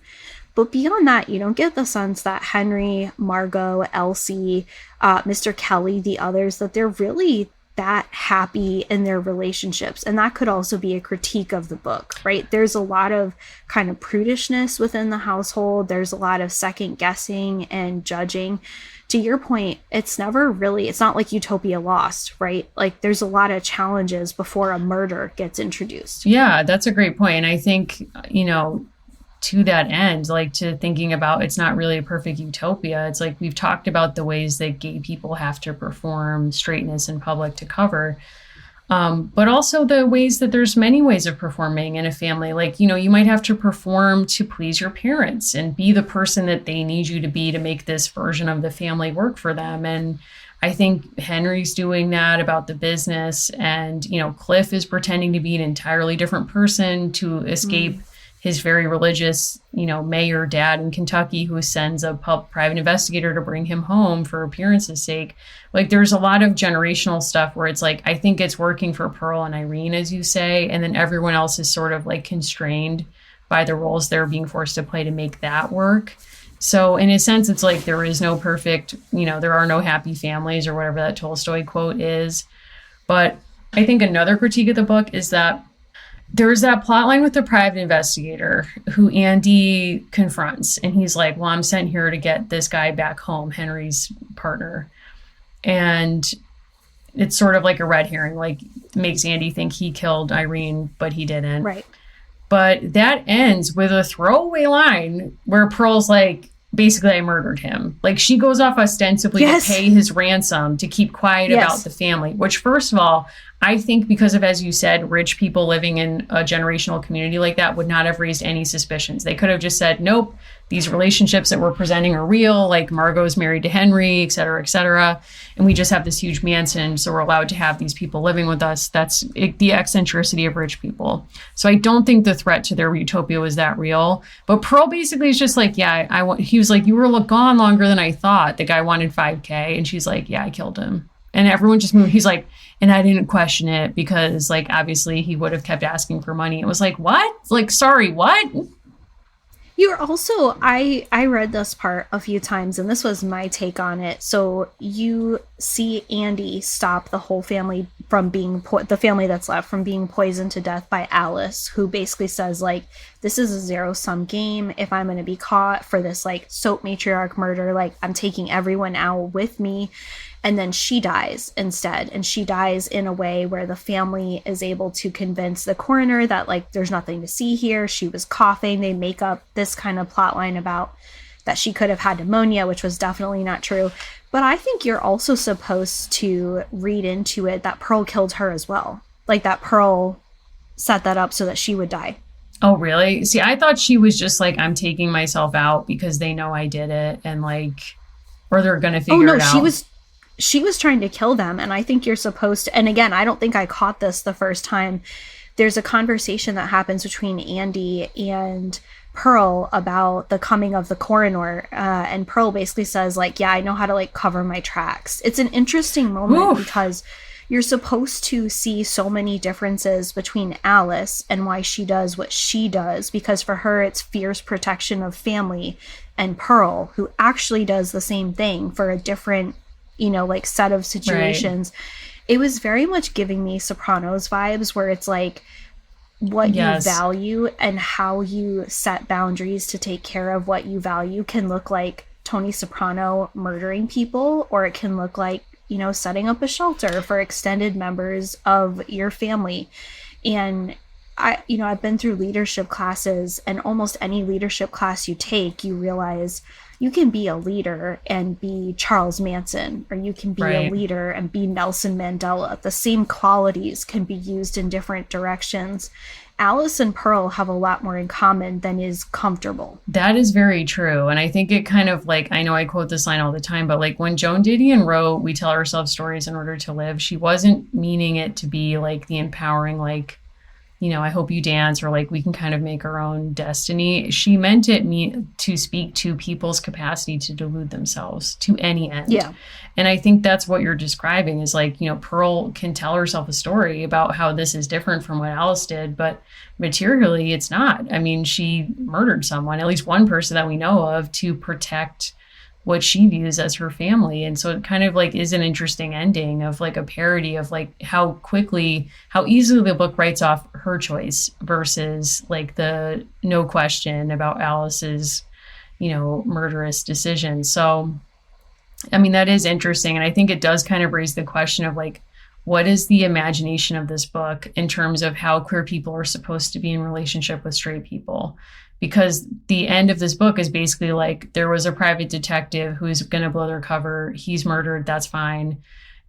But beyond that, you don't get the sense that Henry, Margot, Elsie, Mr. Kelly, the others, that they're really that happy in their relationships. And that could also be a critique of the book, right? There's a lot of kind of prudishness within the household. There's a lot of second guessing and judging. To your point, it's not like Utopia Lost, right? Like there's a lot of challenges before a murder gets introduced. Yeah, that's a great point. And I think, to that end, like to thinking about it's not really a perfect utopia. It's like we've talked about the ways that gay people have to perform straightness in public to cover, but also the ways that there's many ways of performing in a family. Like, you might have to perform to please your parents and be the person that they need you to be to make this version of the family work for them. And I think Henry's doing that about the business. And, Cliff is pretending to be an entirely different person to escape his very religious, mayor dad in Kentucky who sends a private investigator to bring him home for appearance's sake. Like there's a lot of generational stuff where it's like, I think it's working for Pearl and Irene, as you say, and then everyone else is sort of like constrained by the roles they're being forced to play to make that work. So in a sense, it's like there is no perfect, there are no happy families or whatever that Tolstoy quote is. But I think another critique of the book is that there's that plot line with the private investigator who Andy confronts. And he's like, well, I'm sent here to get this guy back home, Henry's partner. And it's sort of like a red herring, like makes Andy think he killed Irene, but he didn't. Right. But that ends with a throwaway line where Pearl's like, basically, I murdered him. Like she goes off ostensibly to pay his ransom to keep quiet about the family, which first of all, I think because of, as you said, rich people living in a generational community like that would not have raised any suspicions. They could have just said, nope, these relationships that we're presenting are real, like Margot's married to Henry, et cetera, et cetera. And we just have this huge mansion, so we're allowed to have these people living with us. That's the eccentricity of rich people. So I don't think the threat to their utopia was that real. But Pearl basically is just like, yeah, he was like, you were gone longer than I thought. The guy wanted $5,000. And she's like, yeah, I killed him. And everyone just moved. He's like, and I didn't question it because, like, obviously he would have kept asking for money. It was like, what? Like, sorry, what? You're also, I read this part a few times, and this was my take on it. So you see Andy stop the whole family from being, the family that's left, from being poisoned to death by Alice, who basically says, like, this is a zero-sum game. If I'm going to be caught for this, like, soap matriarch murder, like, I'm taking everyone out with me. And then she dies instead. And she dies in a way where the family is able to convince the coroner that, like, there's nothing to see here. She was coughing. They make up this kind of plot line about that she could have had pneumonia, which was definitely not true. But I think you're also supposed to read into it that Pearl killed her as well. Like, that Pearl set that up so that she would die. Oh, really? See, I thought she was just like, I'm taking myself out because they know I did it. And, like, or they're going to figure it out. She was trying to kill them, and I think you're supposed to, and again, I don't think I caught this the first time. There's a conversation that happens between Andy and Pearl about the coming of the coroner, and Pearl basically says, like, yeah, I know how to, like, cover my tracks. It's an interesting moment because you're supposed to see so many differences between Alice and why she does what she does, because for her, it's fierce protection of family, and Pearl, who actually does the same thing for a different, you know, like, set of situations. Right. It was very much giving me Sopranos vibes, where it's like what you value and how you set boundaries to take care of what you value can look like Tony Soprano murdering people, or it can look like, you know, setting up a shelter for extended members of your family. And I've been through leadership classes, and almost any leadership class you take, you realize you can be a leader and be Charles Manson, or you can be a leader and be Nelson Mandela. The same qualities can be used in different directions. Alice and Pearl have a lot more in common than is comfortable. That is very true. And I think it kind of, like, I know I quote this line all the time, but, like, when Joan Didion wrote We Tell Ourselves Stories in Order to Live, she wasn't meaning it to be, like, the empowering, like, you know, I hope you dance, or, like, we can kind of make our own destiny. She meant it to speak to people's capacity to delude themselves to any end. Yeah. And I think that's what you're describing is, like, you know, Pearl can tell herself a story about how this is different from what Alice did, but materially it's not. I mean, she murdered someone, at least one person that we know of, to protect what she views as her family. And so it kind of, like, is an interesting ending of, like, a parody of, like, how easily the book writes off her choice versus, like, the no question about Alice's, you know, murderous decision. So, I mean, that is interesting. And I think it does kind of raise the question of, like, what is the imagination of this book in terms of how queer people are supposed to be in relationship with straight people? Because the end of this book is basically like, there was a private detective who's going to blow their cover. He's murdered. That's fine.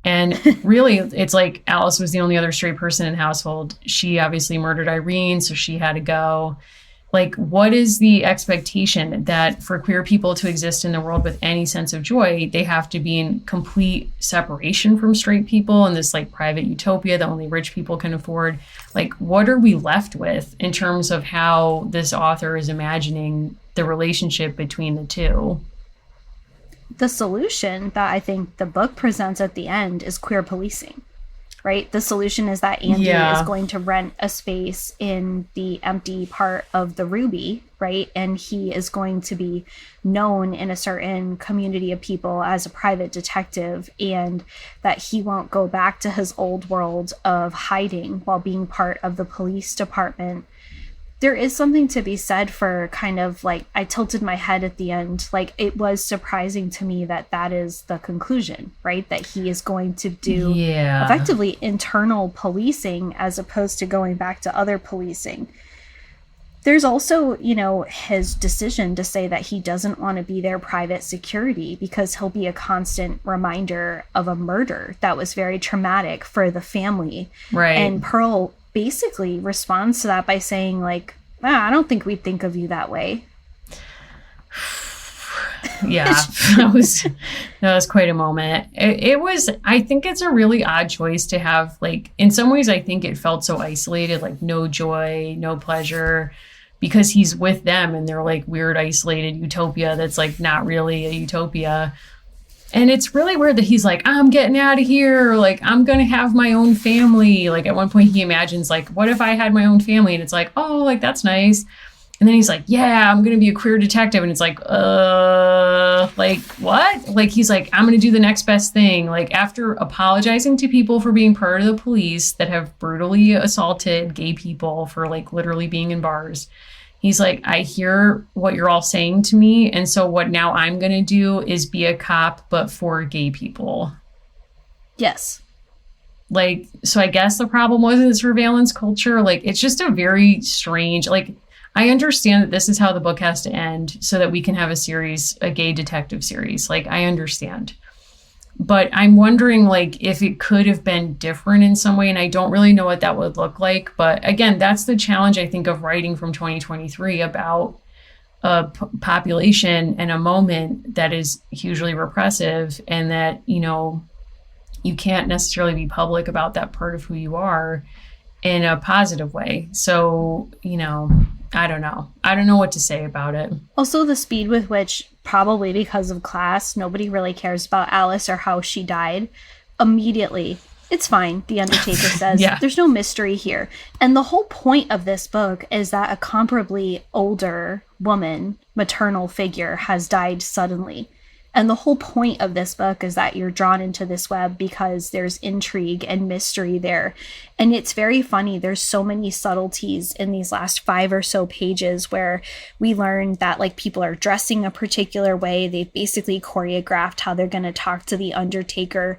And really, it's like Alice was the only other straight person in the household. She obviously murdered Irene, so she had to go. Like, what is the expectation that for queer people to exist in the world with any sense of joy, they have to be in complete separation from straight people in this, like, private utopia that only rich people can afford? Like, what are we left with in terms of how this author is imagining the relationship between the two? The solution that I think the book presents at the end is queer policing. Right? The solution is that Andy is going to rent a space in the empty part of the Ruby, right? And he is going to be known in a certain community of people as a private detective, and that he won't go back to his old world of hiding while being part of the police department. There is something to be said for kind of, like, I tilted my head at the end. Like, it was surprising to me that that is the conclusion, right? That he is going to do effectively internal policing as opposed to going back to other policing. There's also, his decision to say that he doesn't want to be their private security because he'll be a constant reminder of a murder that was very traumatic for the family. Right. And Pearl basically responds to that by saying, like, I don't think we'd think of you that way. Yeah, that was quite a moment. It was, I think it's a really odd choice to have, like, in some ways, I think it felt so isolated, like no joy, no pleasure, because he's with them and they're like weird, isolated utopia that's like not really a utopia. And it's really weird that he's like, I'm getting out of here. Like, I'm going to have my own family. Like, at one point he imagines, like, what if I had my own family? And it's like, oh, like, that's nice. And then he's like, yeah, I'm going to be a queer detective. And it's like, like, what? Like, he's like, I'm going to do the next best thing. Like, after apologizing to people for being part of the police that have brutally assaulted gay people for, like, literally being in bars, he's like, I hear what you're all saying to me. And so what now I'm going to do is be a cop, but for gay people. Yes. Like, so I guess the problem wasn't the surveillance culture. Like, it's just a very strange, like, I understand that this is how the book has to end so that we can have a series, a gay detective series. Like, I understand. But I'm wondering, like, if it could have been different in some way. And I don't really know what that would look like. But again, that's the challenge, I think, of writing from 2023 about a population and a moment that is hugely repressive and that, you can't necessarily be public about that part of who you are in a positive way. So, I don't know. I don't know what to say about it. Also, the speed with which, probably because of class, nobody really cares about Alice or how she died. Immediately, it's fine, the Undertaker says. Yeah. There's no mystery here. And the whole point of this book is that a comparably older woman, maternal figure, has died suddenly. And the whole point of this book is that you're drawn into this web because there's intrigue and mystery there. And it's very funny. There's so many subtleties in these last 5 or so pages where we learn that, like, people are dressing a particular way. They've basically choreographed how they're going to talk to the Undertaker.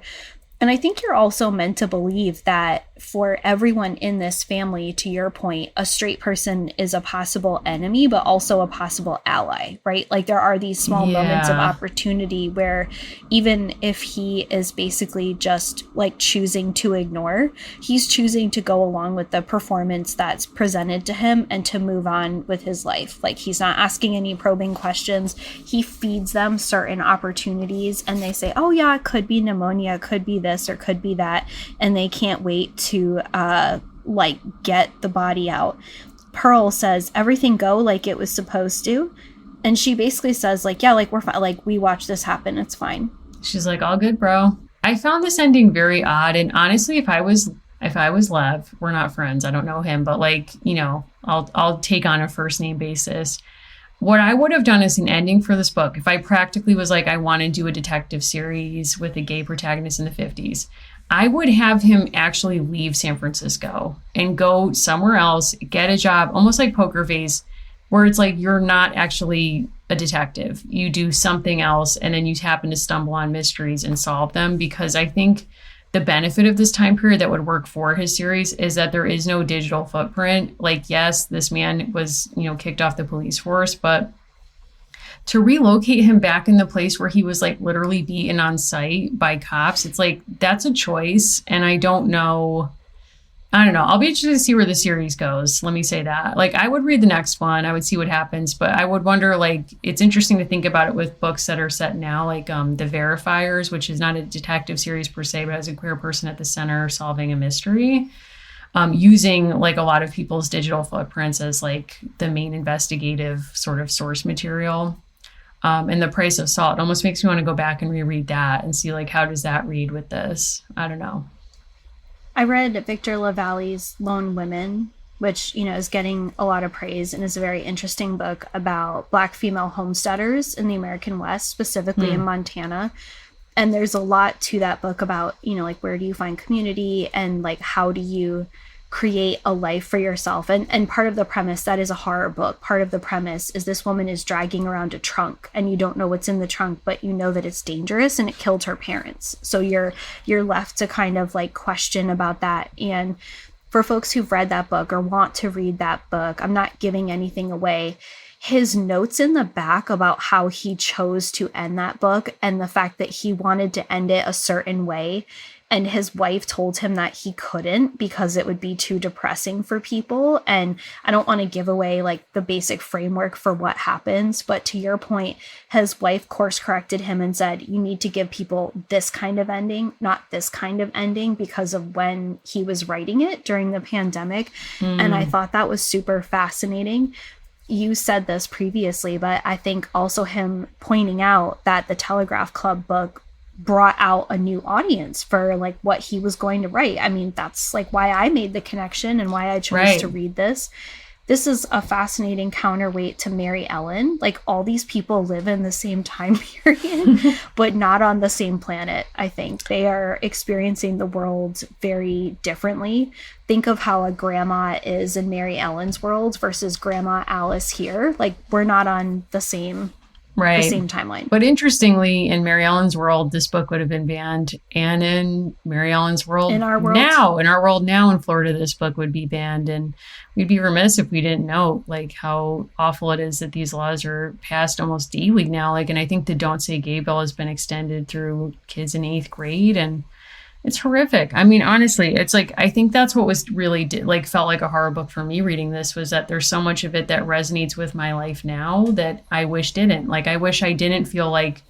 And I think you're also meant to believe that for everyone in this family, to your point, a straight person is a possible enemy, but also a possible ally, right? Like, there are these small moments of opportunity where even if he is basically just, like, choosing to ignore, he's choosing to go along with the performance that's presented to him and to move on with his life. Like, he's not asking any probing questions. He feeds them certain opportunities and they say, oh yeah, it could be pneumonia, it could be this or could be that, and they can't wait to get the body out. Pearl says everything go like it was supposed to, and she basically says, like, yeah, like, we're fine, like, we watched this happen, it's fine. She's like, all good, bro. I found this ending very odd, and honestly, if I was Lev, we're not friends, I don't know him, but, like, I'll take on a first name basis. What I would have done as an ending for this book, if I practically was like, I want to do a detective series with a gay protagonist in the 50s, I would have him actually leave San Francisco and go somewhere else, get a job, almost like Poker Face, where it's like, you're not actually a detective. You do something else, and then you happen to stumble on mysteries and solve them. Because I think the benefit of this time period that would work for his series is that there is no digital footprint. Like, yes, this man was, kicked off the police force, but to relocate him back in the place where he was, like, literally beaten on sight by cops, it's like, that's a choice. And I don't know. I'll be interested to see where the series goes. Let me say that. Like, I would read the next one. I would see what happens, but I would wonder, like, it's interesting to think about it with books that are set now, like The Verifiers, which is not a detective series per se, but has a queer person at the center solving a mystery, using, like, a lot of people's digital footprints as, like, the main investigative sort of source material. And The Price of Salt almost makes me want to go back and reread that and see, like, how does that read with this? I don't know. I read Victor LaValle's Lone Women, which, is getting a lot of praise and is a very interesting book about Black female homesteaders in the American West, specifically in Montana. And there's a lot to that book about, like, where do you find community and, like, how do you create a life for yourself. And part of the premise, that is a horror book, part of the premise is this woman is dragging around a trunk and you don't know what's in the trunk, but you know that it's dangerous and it killed her parents. So you're left to kind of, like, question about that. And for folks who've read that book or want to read that book, I'm not giving anything away. His notes in the back about how he chose to end that book and the fact that he wanted to end it a certain way, and his wife told him that he couldn't because it would be too depressing for people. And I don't want to give away like the basic framework for what happens, but to your point, his wife course corrected him and said, you need to give people this kind of ending, not this kind of ending, because of when he was writing it during the pandemic. And I thought that was super fascinating. You said this previously, but I think also him pointing out that the Telegraph Club book brought out a new audience for like what he was going to write. I mean, that's like why I made the connection and why I chose to read this. This is a fascinating counterweight to Mary Ellen. Like, all these people live in the same time period, but not on the same planet. I think they are experiencing the world very differently. Think of how a grandma is in Mary Ellen's world versus Grandma Alice here. Like, we're not on the same timeline. But interestingly, in Mary Ellen's world, this book would have been banned, and in Mary Ellen's world, in our world now in Florida, this book would be banned. And we'd be remiss if we didn't know like how awful it is that these laws are passed almost daily now. Like, and I think the Don't Say Gay bill has been extended through kids in 8th grade, and it's horrific. I mean, honestly, it's like, I think that's what was really felt like a horror book for me reading this, was that there's so much of it that resonates with my life now that I wish didn't. Like, I wish I didn't feel like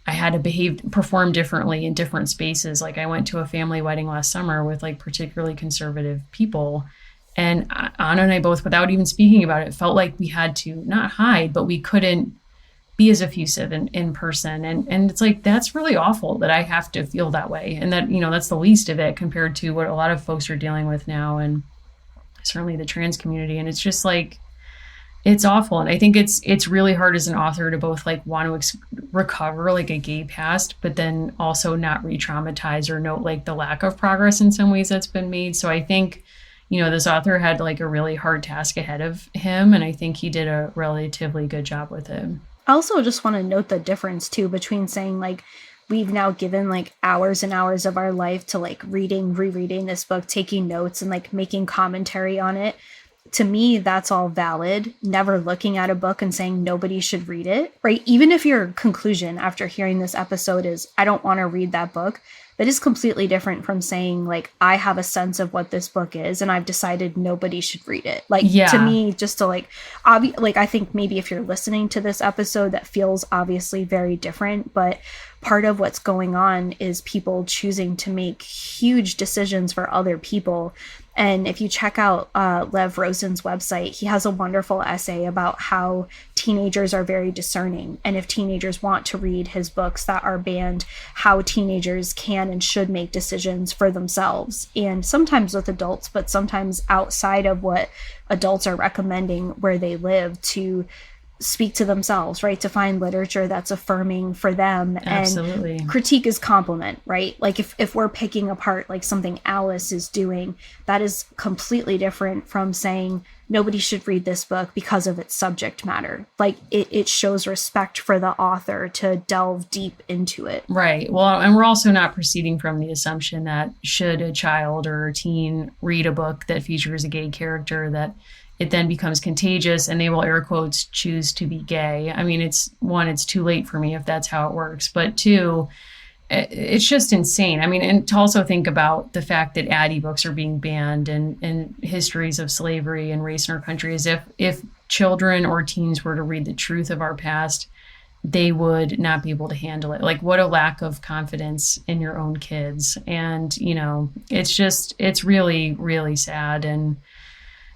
I had to perform differently in different spaces. Like, I went to a family wedding last summer with like particularly conservative people, and Anna and I both, without even speaking about it, felt like we had to not hide, but we couldn't be as effusive in person. And it's like, that's really awful that I have to feel that way. And that, you know, that's the least of it compared to what a lot of folks are dealing with now, and certainly the trans community. And it's just like, it's awful. And I think it's really hard as an author to both like want to recover like a gay past, but then also not re-traumatize or note like the lack of progress in some ways that's been made. So I think, you know, this author had like a really hard task ahead of him, and I think he did a relatively good job with it. I also just want to note the difference too between saying like we've now given like hours and hours of our life to like rereading this book, taking notes and like making commentary on it. To me, that's all valid. Never looking at a book and saying nobody should read it, right? Even if your conclusion after hearing this episode is, I don't want to read that book, that is completely different from saying like, I have a sense of what this book is and I've decided nobody should read it. Like, to me, just to like, I think maybe if you're listening to this episode, that feels obviously very different, but part of what's going on is people choosing to make huge decisions for other people. And if you check out Lev Rosen's website, he has a wonderful essay about how teenagers are very discerning. And if teenagers want to read his books that are banned, how teenagers can and should make decisions for themselves. And sometimes with adults, but sometimes outside of what adults are recommending where they live, to speak to themselves, right? To find literature that's affirming for them. Absolutely. And critique is compliment, right? Like if we're picking apart like something Alice is doing, that is completely different from saying nobody should read this book because of its subject matter. Like it shows respect for the author to delve deep into it. Right. Well, and we're also not proceeding from the assumption that should a child or a teen read a book that features a gay character, that it then becomes contagious and they will, air quotes, choose to be gay. I mean, it's too late for me if that's how it works. But two, it's just insane. I mean, and to also think about the fact that Addie books are being banned and histories of slavery and race in our country, as if children or teens were to read the truth of our past, they would not be able to handle it. Like, what a lack of confidence in your own kids. And, you know, it's really, really sad. And,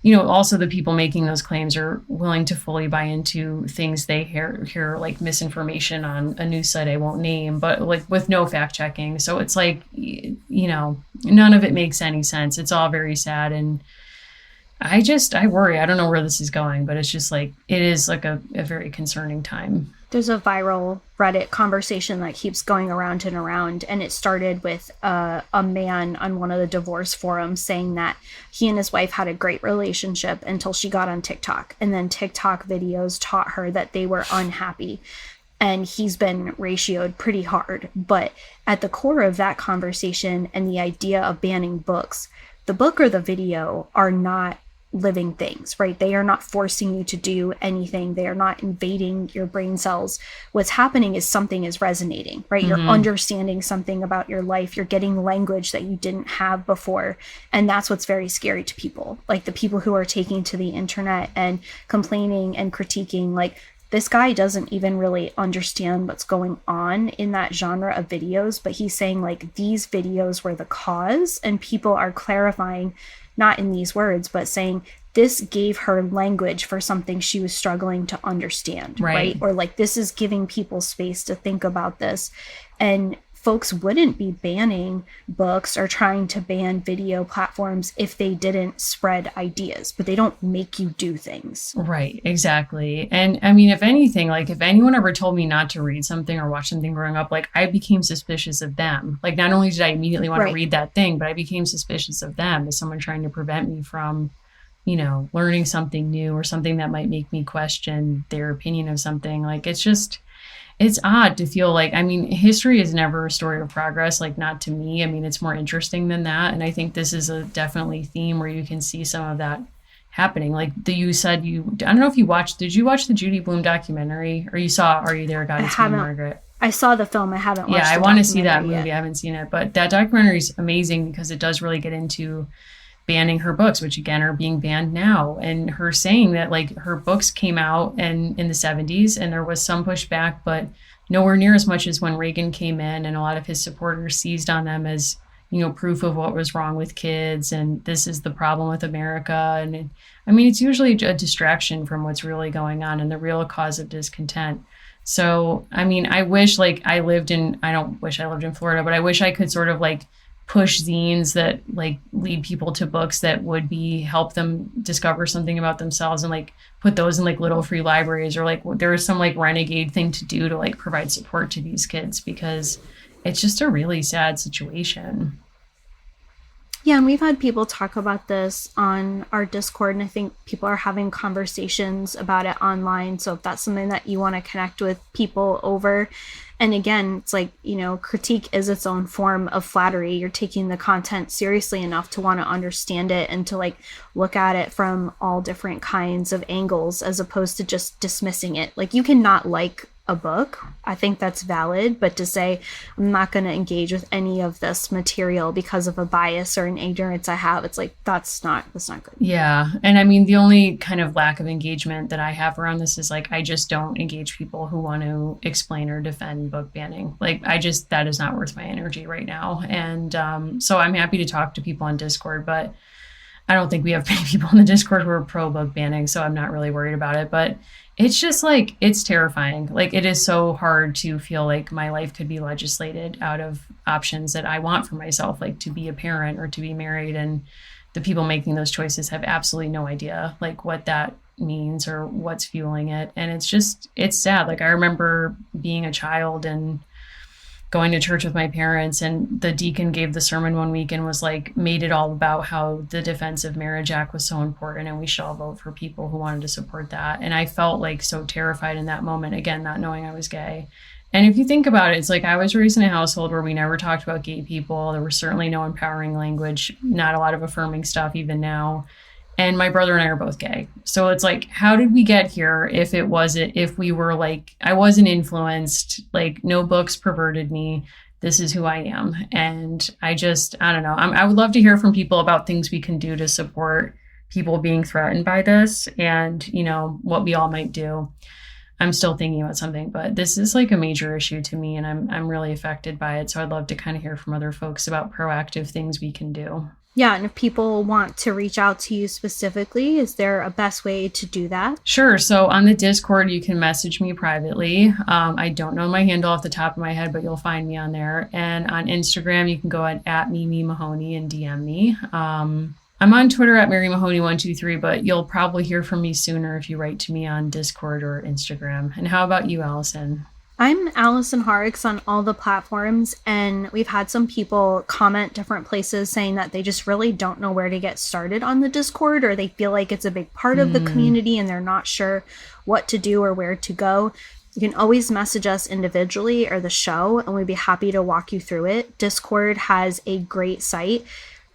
you know, also the people making those claims are willing to fully buy into things they hear like misinformation on a news site I won't name, but like with no fact checking. So it's like, you know, none of it makes any sense. It's all very sad. And I worry. I don't know where this is going, but it's just like, it is like a very concerning time. There's a viral Reddit conversation that keeps going around and around, and it started with a man on one of the divorce forums saying that he and his wife had a great relationship until she got on TikTok, and then TikTok videos taught her that they were unhappy, and he's been ratioed pretty hard. But at the core of that conversation and the idea of banning books, the book or the video are not living things, right? They are not forcing you to do anything. They are not invading your brain cells. What's happening is something is resonating, right? You're understanding something about your life. You're getting language that you didn't have before. And that's what's very scary to people. Like the people who are taking to the internet and complaining and critiquing, like, this guy doesn't even really understand what's going on in that genre of videos, but he's saying like these videos were the cause, and people are clarifying, not in these words, but saying this gave her language for something she was struggling to understand, right? Or like this is giving people space to think about this. And folks wouldn't be banning books or trying to ban video platforms if they didn't spread ideas, but they don't make you do things. Right, exactly. And I mean, if anything, like if anyone ever told me not to read something or watch something growing up, like I became suspicious of them. Like not only did I immediately want to read that thing, but I became suspicious of them as someone trying to prevent me from, you know, learning something new or something that might make me question their opinion of something. Like it's odd to feel like, I mean, history is never a story of progress, like not to me. I mean, it's more interesting than that. And I think this is a definitely theme where you can see some of that happening. Like you said, I don't know if you watched, did you watch the Judy Blume documentary, or you saw Are You There, God, It's Me, Margaret? I saw the film. I haven't watched I want to see that movie. Yet. I haven't seen it, but that documentary is amazing because it does really get into banning her books, which again are being banned now. And her saying that like her books came out in the 70s and there was some pushback, but nowhere near as much as when Reagan came in and a lot of his supporters seized on them as, you know, proof of what was wrong with kids. And this is the problem with America. And I mean, it's usually a distraction from what's really going on and the real cause of discontent. So, I mean, I wish like I don't wish I lived in Florida, but I wish I could sort of like push zines that like lead people to books that would help them discover something about themselves and like put those in like little free libraries, or like there is some like renegade thing to do to like provide support to these kids, because it's just a really sad situation. Yeah, and we've had people talk about this on our Discord, and I think people are having conversations about it online. So if that's something that you want to connect with people over, and again, it's like, you know, critique is its own form of flattery. You're taking the content seriously enough to want to understand it and to like look at it from all different kinds of angles, as opposed to just dismissing it. Like you cannot like a book. I think that's valid, but to say I'm not going to engage with any of this material because of a bias or an ignorance I have, it's like that's not good. Yeah. And I mean, the only kind of lack of engagement that I have around this is like I just don't engage people who want to explain or defend book banning. Like that is not worth my energy right now. And so I'm happy to talk to people on Discord, but I don't think we have many people in the Discord who are pro book banning, so I'm not really worried about it. But it's just like, it's terrifying. Like it is so hard to feel like my life could be legislated out of options that I want for myself, like to be a parent or to be married. And the people making those choices have absolutely no idea like what that means or what's fueling it. And it's sad. Like I remember being a child and going to church with my parents, and the deacon gave the sermon one week and was like, made it all about how the Defense of Marriage Act was so important and we should all vote for people who wanted to support that. And I felt like so terrified in that moment, again, not knowing I was gay. And if you think about it, it's like I was raised in a household where we never talked about gay people. There was certainly no empowering language, not a lot of affirming stuff even now. And my brother and I are both gay. So it's like, how did we get here if we were like, I wasn't influenced, like no books perverted me. This is who I am. And I don't know. I would love to hear from people about things we can do to support people being threatened by this and, you know, what we all might do. I'm still thinking about something, but this is like a major issue to me and I'm really affected by it. So I'd love to kind of hear from other folks about proactive things we can do. Yeah, and if people want to reach out to you specifically, is there a best way to do that? Sure. So on the Discord, you can message me privately. I don't know my handle off the top of my head, but you'll find me on there. And on Instagram, you can go at Mimi Mahoney and DM me. I'm on Twitter at Mary Mahoney123, but you'll probably hear from me sooner if you write to me on Discord or Instagram. And how about you, Allison? I'm Allison Harricks on all the platforms, and we've had some people comment different places saying that they just really don't know where to get started on the Discord, or they feel like it's a big part of the community and they're not sure what to do or where to go. You can always message us individually or the show, and we'd be happy to walk you through it. Discord has a great site.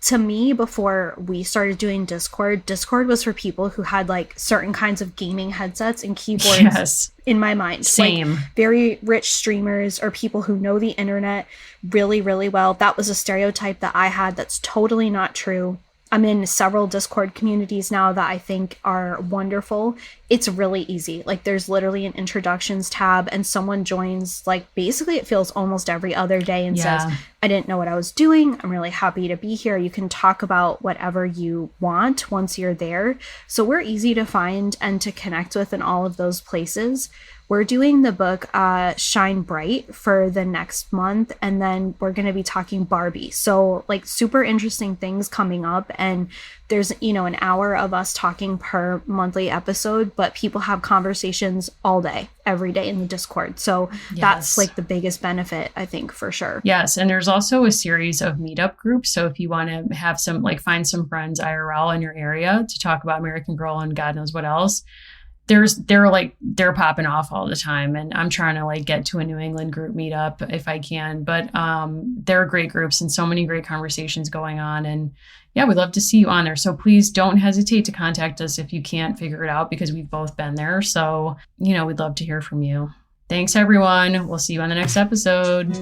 to me, before we started doing Discord was for people who had like certain kinds of gaming headsets and keyboards. Yes. In my mind. Same. Like, very rich streamers or people who know the internet really, really well. That was a stereotype that I had. That's totally not true. I'm in several Discord communities now that I think are wonderful. It's really easy. Like, there's literally an introductions tab and someone joins, like, basically it feels almost every other day and says, I didn't know what I was doing. I'm really happy to be here. You can talk about whatever you want once you're there. So we're easy to find and to connect with in all of those places. We're doing the book Shine Bright for the next month, and then we're going to be talking Barbie. So like super interesting things coming up, and there's, you know, an hour of us talking per monthly episode, but people have conversations all day, every day in the Discord. So that's like the biggest benefit, I think, for sure. Yes. And there's also a series of meetup groups. So if you want to have some, like, find some friends IRL in your area to talk about American Girl and God knows what else, they're popping off all the time, and I'm trying to like get to a New England group meetup if I can, but they're great groups and so many great conversations going on, and yeah, we'd love to see you on there. So please don't hesitate to contact us if you can't figure it out, because we've both been there. So, you know, we'd love to hear from you. Thanks everyone. We'll see you on the next episode.